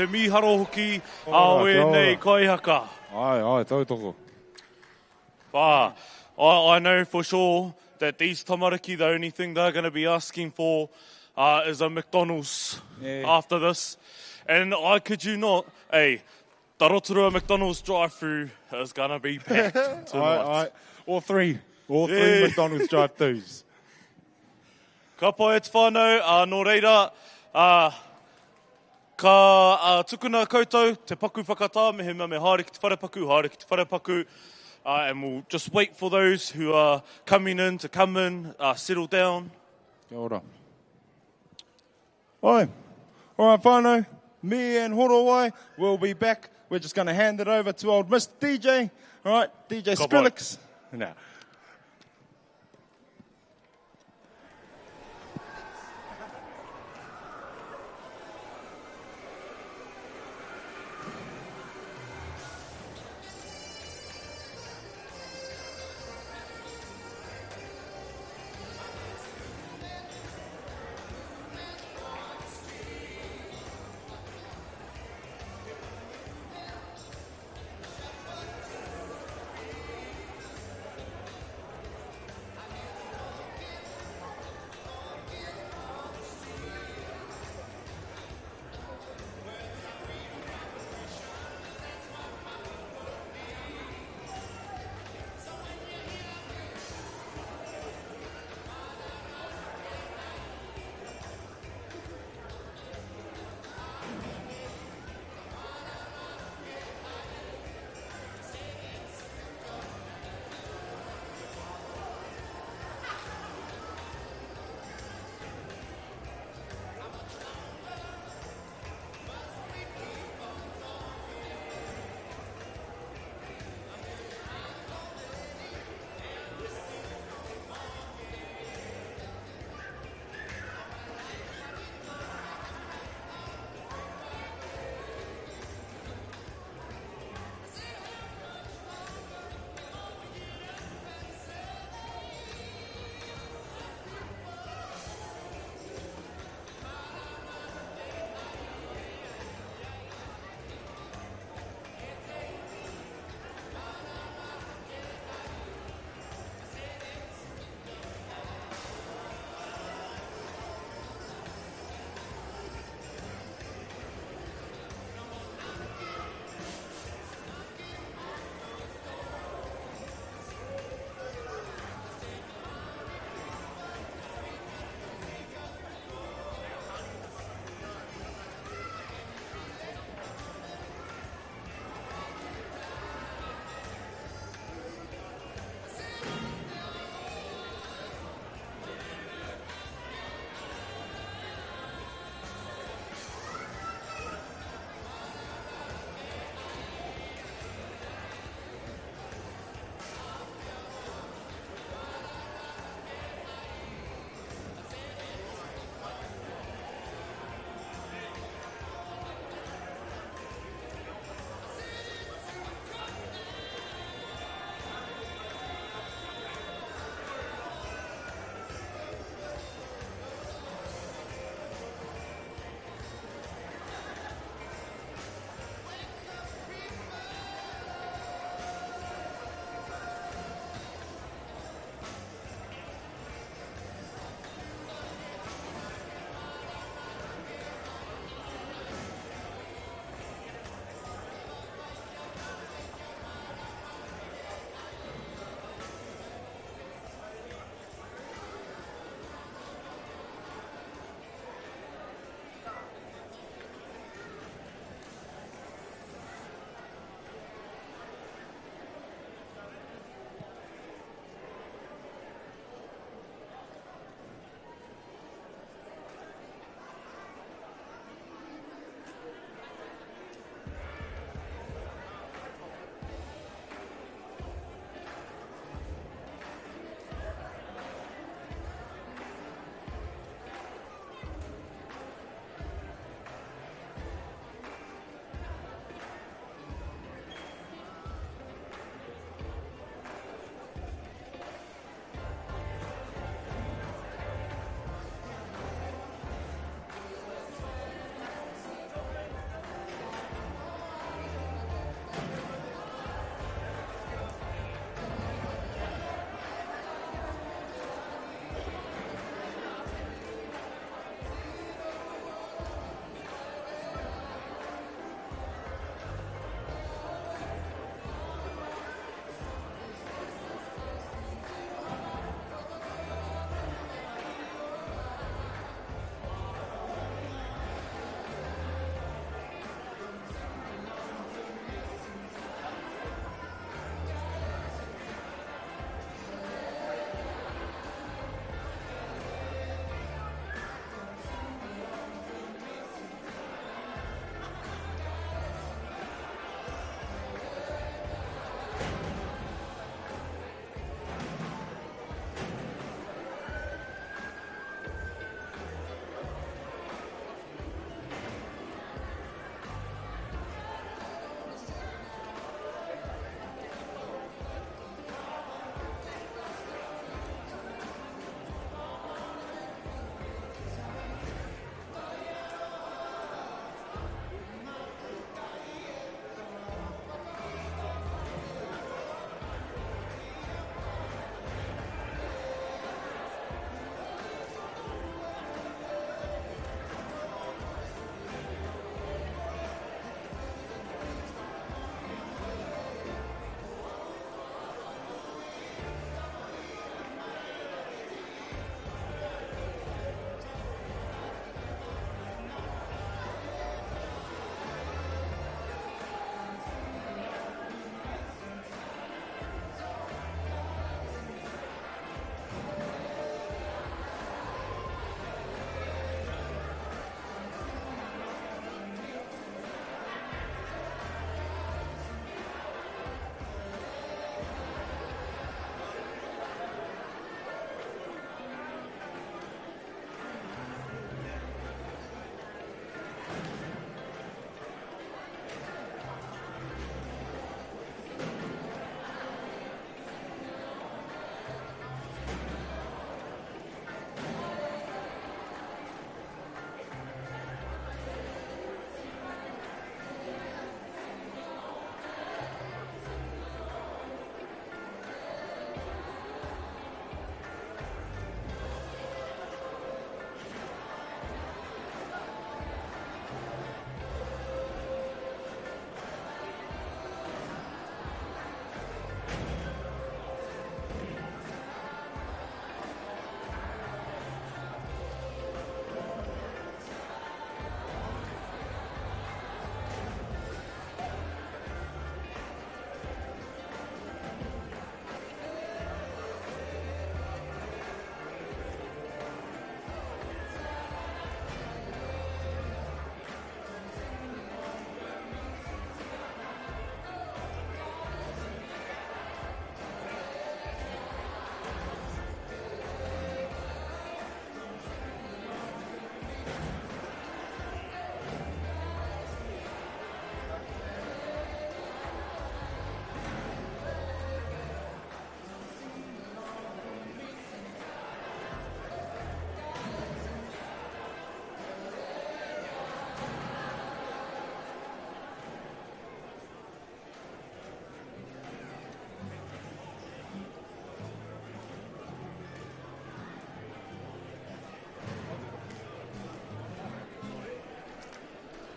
he miharo hoki a nei kaihaka. Ai, tautoko. I know for sure that these tamariki, the only thing they're going to be asking for is a McDonald's after this. And I kid you not, the Rotorua McDonald's drive-thru is going to be packed tonight. All three McDonald's drive-thrus. Ka pai te whānau, nō reira, ka tukuna koutou, te paku whakatā, me he mea me haere ki te wharepaku, and we'll just wait for those who are coming in to come in, settle down. Kia ora. Oi, all right, whānau, me and Horowai will be back. We're just going to hand it over to old Mr. DJ, all right, DJ Skrillex. Now.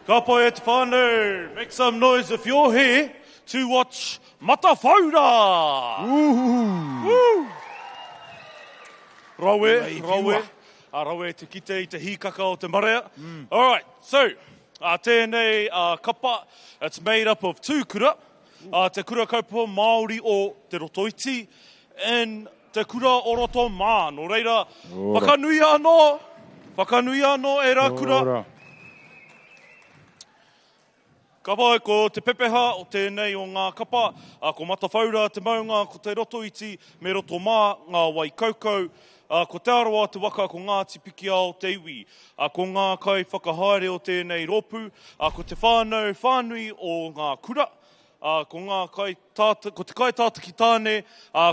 Ka pai e te whānau. Make some noise if you're here to watch Matawhaura. Woo! Rawe. Rawe te kite I te hīkaka o te marea. All right, so, tēnei kapa, it's made up of 2 kura. Te kura kaupapa Māori o te rotoiti, and te kura o roto mā. No reira, whakanui anō e rā kura. Ka pai ko te pepeha o tēnei o ngā kapa, ko Matawhaura te maunga, ko te rotoiti, me roto mā, ngā wai kaukau, ko Te Arawa te waka ko Ngāti piki ao te iwi, ko ngā kai whakahaere o tēnei ropu, ko te whānui o ngā kura, ko ngā kai ko te kai tātaki tāne,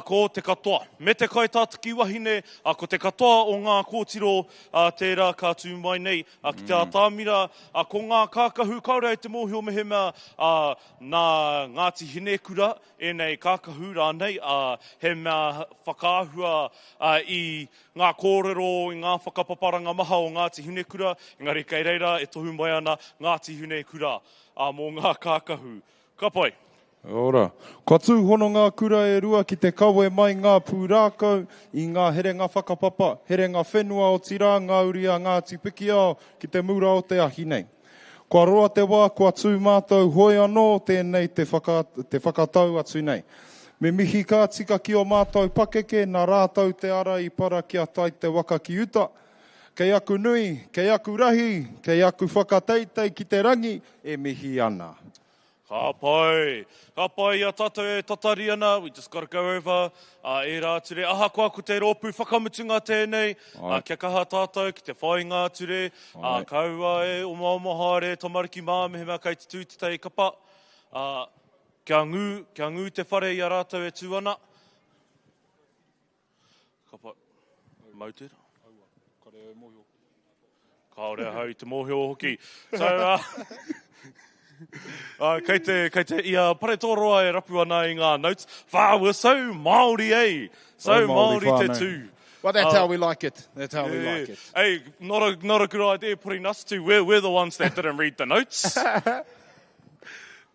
ko te katoa. Me te kai tātaki wahine, ko te katoa o ngā kōtiro tērā kātū mai nei, ki te atāmira, ko ngā kākahu kaore te mōhio mehema, nā Ngāti hine kura, enei kākahu rānei, he mea whakaahua I ngā kōrero, I ngā whakapaparanga maha o Ngāti hine kura, engari kei reira e tohu mai ana Ngāti hine kura mō ngā kākahu. Ka pai. Ora. Ka tūhono ngā kura e rua ki te kawe mai ngā pūrākau I ngā herenga whakapapa, herenga whenua o tira, ngā uria Ngāti piki ao ki te mura o te ahi nei. Kua roa te wā, kua tū mātou hoi anō tēnei te whakatau atu nei. Me mihi kā tika ki o mātou pakeke, nā rātau te ara I para kia tai te waka ki uta. Kei aku nui, kei aku rahi, kei aku whakateitei ki te rangi, e mihi ana. Ka pai ia tātou e tatari ana, we just got to go over, e rā ture, aha koa ko te rōpū whakamutunga tēnei, kia kaha tātou ki te whainga ture, kaua e oma haere, tamariki mā, mehema kei te tū te tei kapa, kia ngū te whare ia rātou e tū ana. Ka pai, mautera. Kaore hau te mōhio hoki. So, kei te ia paretoroa e rapu ana I ngā notes. We're so Māori, eh? So Māori te tū. Well, that's how we like it. That's how we like it. Hey, not a good idea putting us to. We're the ones that didn't read the notes.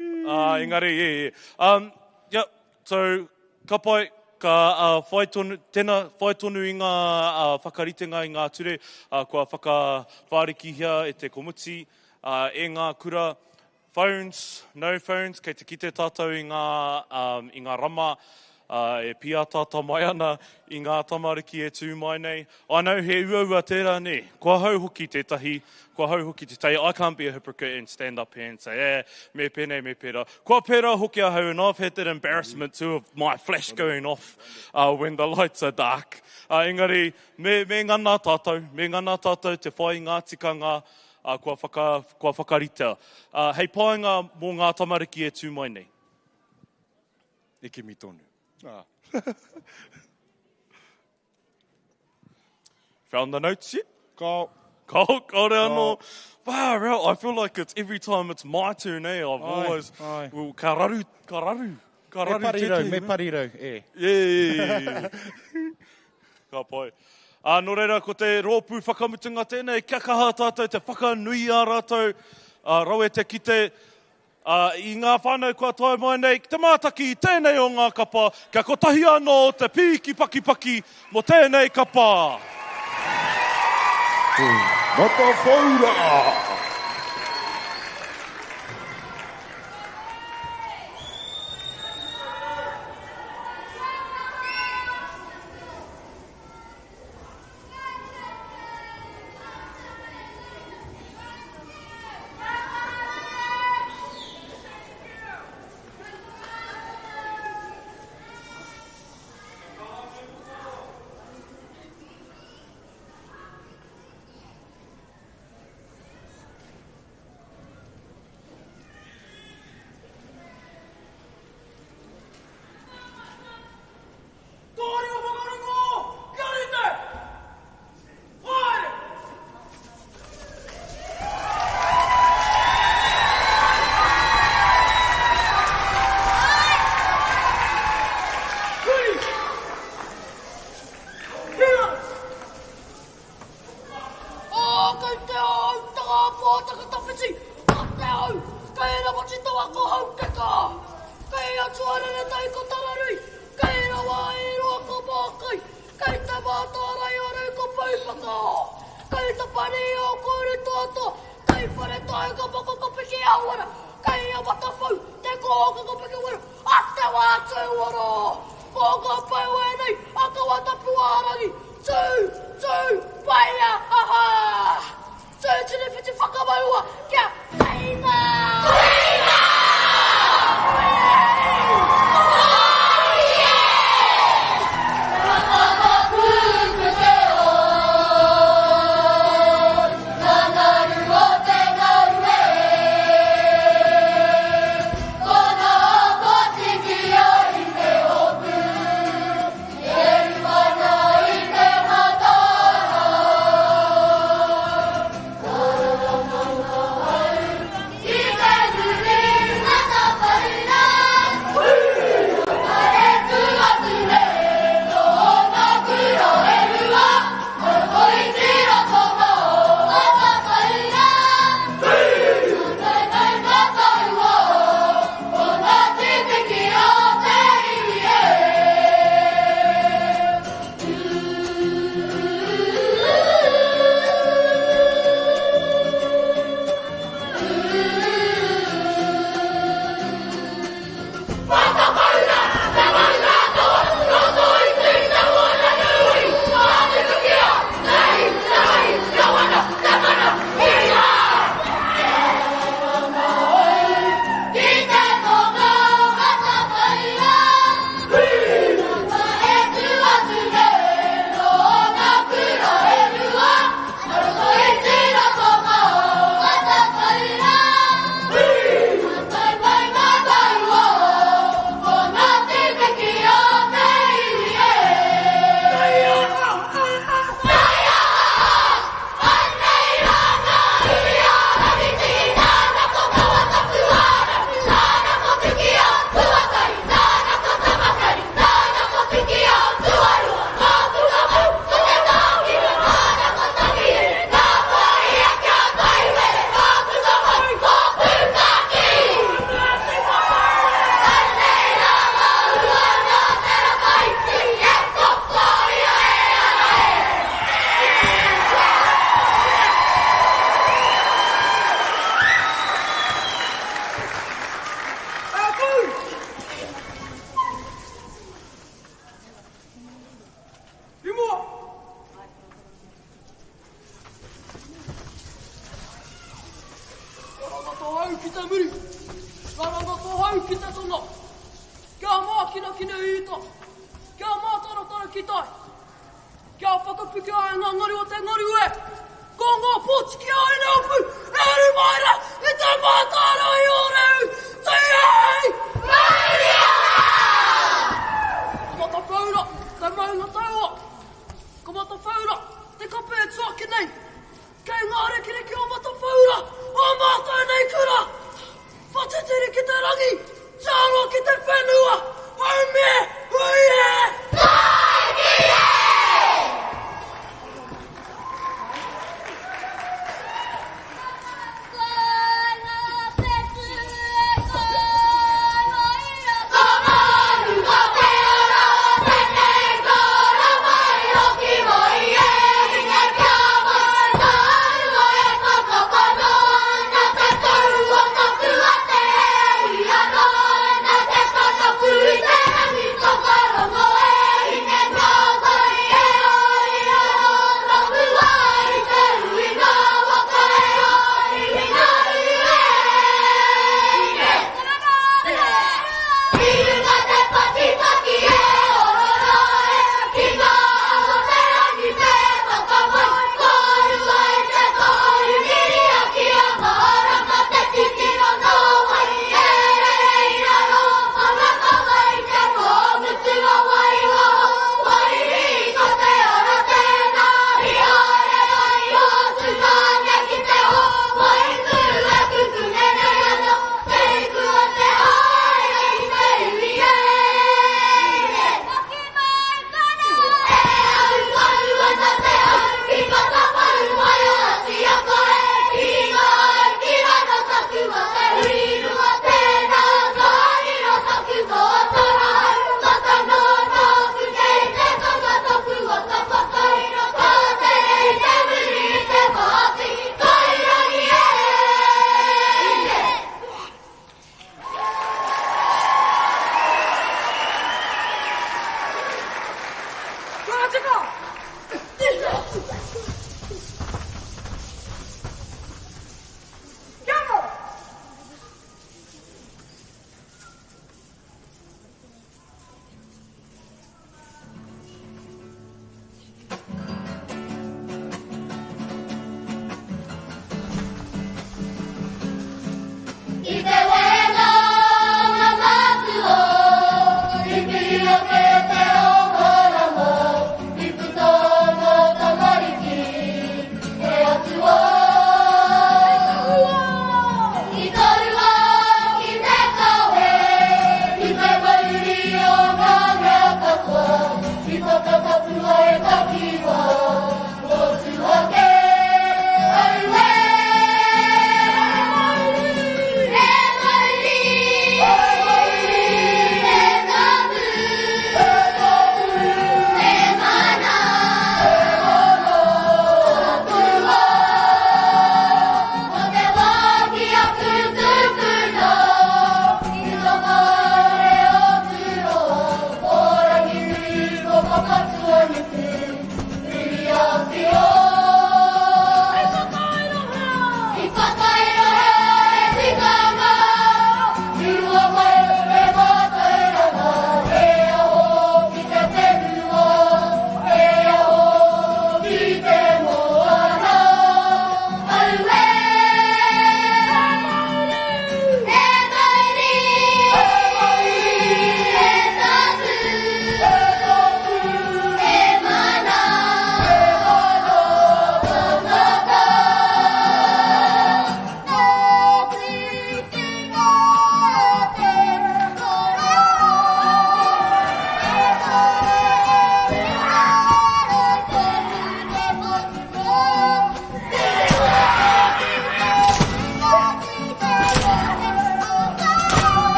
Engari, yeah. So, ka pai, ka whai tonu I ngā whakaritenga I ngā ture, kua whakawhāriki hia e te komuti, e ngā kura, phones, no phones, kei te kite tātou I ngā rama, e pia tātou mai ana I ngā tamariki e tū mai nei. I know he uaua tērā ne, kua hau hoki tētahi, kua hau hoki tētahi. I can't be a hypocrite and stand up here and say, me pēnei, me pēra. Kua pēra hoki a hau, and I've had that embarrassment too of my flash going off when the lights are dark. Engari, me ngana tātou te whai ngā tikanga, kua whakarita. Hei pāinga mō ngā tamariki e tū mai nei. Eke mi tonu. Found the notes yet? Kau re anō. Wow, I feel like it's every time it's my turn, eh? I've always... Well, ka raru me pariro, eh. Yeah. Ka pai. Nō reira, ko te rōpū whakamutunga tēnei, kia kaha tātou, te whakanui a rātou, rau e te kite, I ngā whānau kua toi mai nei, ki te mātaki, tēnei o ngā kapa, kia kotahi anō te pīki paki mo tēnei kapa. Matawhaura! Kai ta pare o kore toto, kai pare tai ka pako ka piki awara, kai a wata fau, te ko ka ka piki wara, a te wā tū wara, ko ka pai wēnei, a ka wata puarangi, tū, paia, aha, tū tine whiti whakamaua, kia, kaina! Kaina!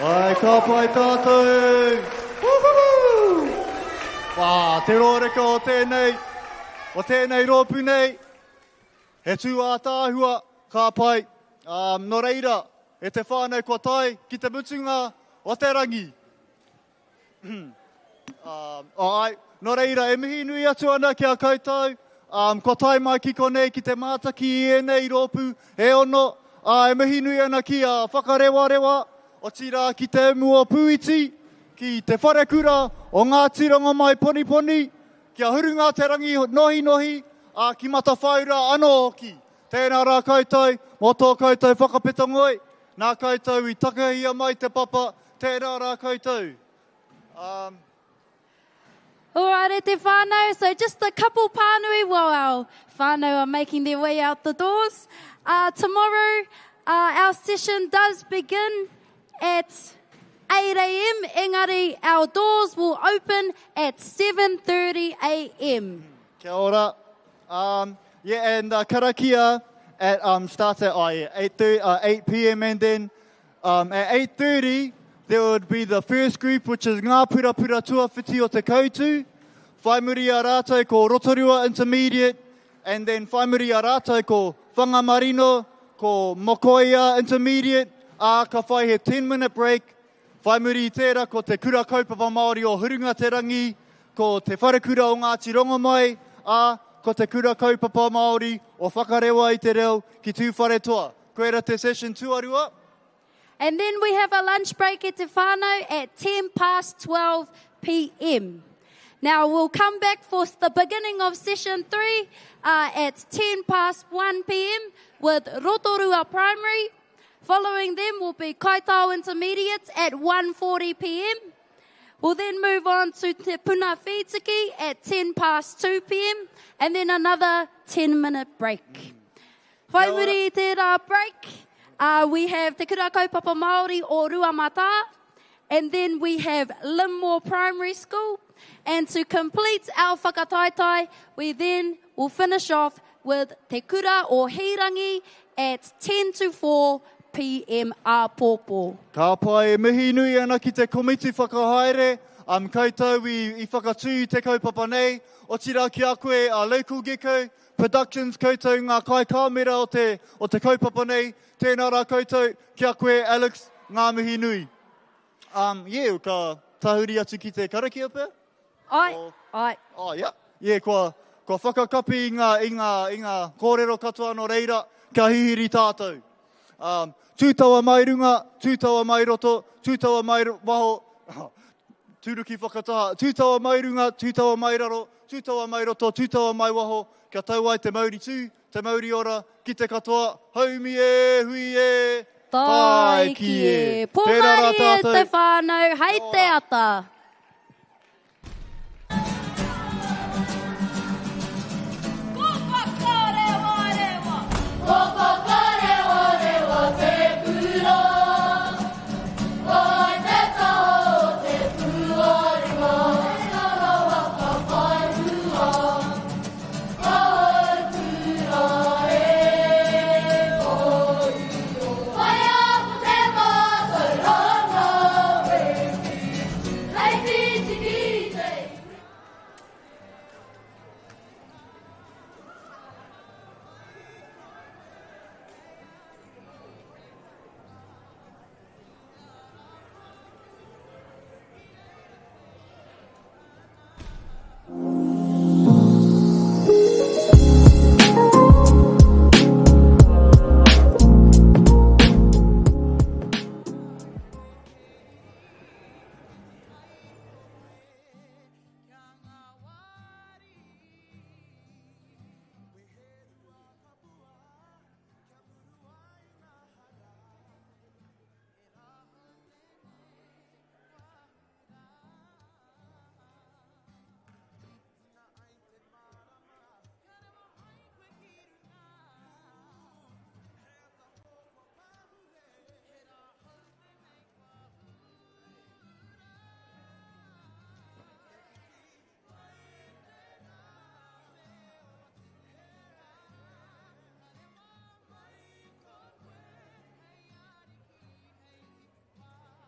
Ai, ka pai tātou. Woohoo! Wā, te rōreka o tēnei rōpu nei. He tū a tāhua, ka pai. No reira, e te whānau kua tai ki te mutunga o te rangi. Ai, no reira, e mihi nui atu ana ki a koutou. Kua tai mai ki konei ki te mātaki i enei rōpu e ono. E mihi nui ana ki a Whakarewarewa o tira ki te emu o Puiti, ki te Wharekura o Ngāti Rongomai Poniponi, ki a Hurungaterangi Nohinohi, ki Matawhaura anō hoki. Tēnā rā koutou, mō tō koutou whakapetongoi, nā koutou I takahia mai te papa, tēnā rā koutou. Alright, te whānau. So just a couple pānui while our whānau are making their way out the doors. Tomorrow, our session does begin at 8 a.m. Engari, our doors will open at 7:30 a.m. Kia ora. Yeah, and karakia starts at 8 p.m. and then at 8:30 there would be the first group, which is Ngā Purapura Tuawhiti o te Koutu, Whaimuri a rātou ko Rotorua Intermediate, and then Whaimuri a rātou ko Whangamarino, ko Mokoia Intermediate, ka whai he 10-minute break. Whaimuri I tērā ko te Kura Kaupapa Māori o Hurungaterangi, ko te Wharekura o Ngāti Rongomai, ko te Kura Kaupapa Māori o Whakarewa I te reo ki tū whare toa. Koera te session tuarua. And then we have a lunch break at Te Whānau at 12 p.m. Now we'll come back for the beginning of session 3 at 1 p.m. with Rotorua Primary. Following them will be Kaitau Intermediates at 1:40 p.m. We'll then move on to Te Puna Whitiki at 2 p.m. and then another 10-minute break. Whaimuri I tērā break. We have Te Kura Kaupapa Māori o Ruamata, and then we have Limmore Primary School. And to complete our whakataetae, we then will finish off with Te Kura o Hirangi at 4 p.m. Āpōpō. Ka pai e mihi nui ana ki te komiti whakahaere, koutou I whakatū te kaupapa nei, o tira ki a koe a Local Gecko Productions, koutou ngā kai kāmera o te kaupapa nei, tēnā rā koutou, ki a koe Alex, ngā mihi nui. Yeah, ka tahuri atu ki te karakia pē? Ai. Oh, yeah. Yeah, kua whakakapi I ngā kōrero katoa no reira, ka hihiri tātou. Tūtaua mai runga, tūtaua mai roto, tūtaua mai waho, tūruki whakataha, tūtaua mai runga, tūtaua mai raro, tūtaua mai roto, tūtaua mai waho, kia tau ai te Māori tū, te Māori ora, ki te katoa, haumi e, hui e, tai ki e. Pōmari e te whānau, hei te ata.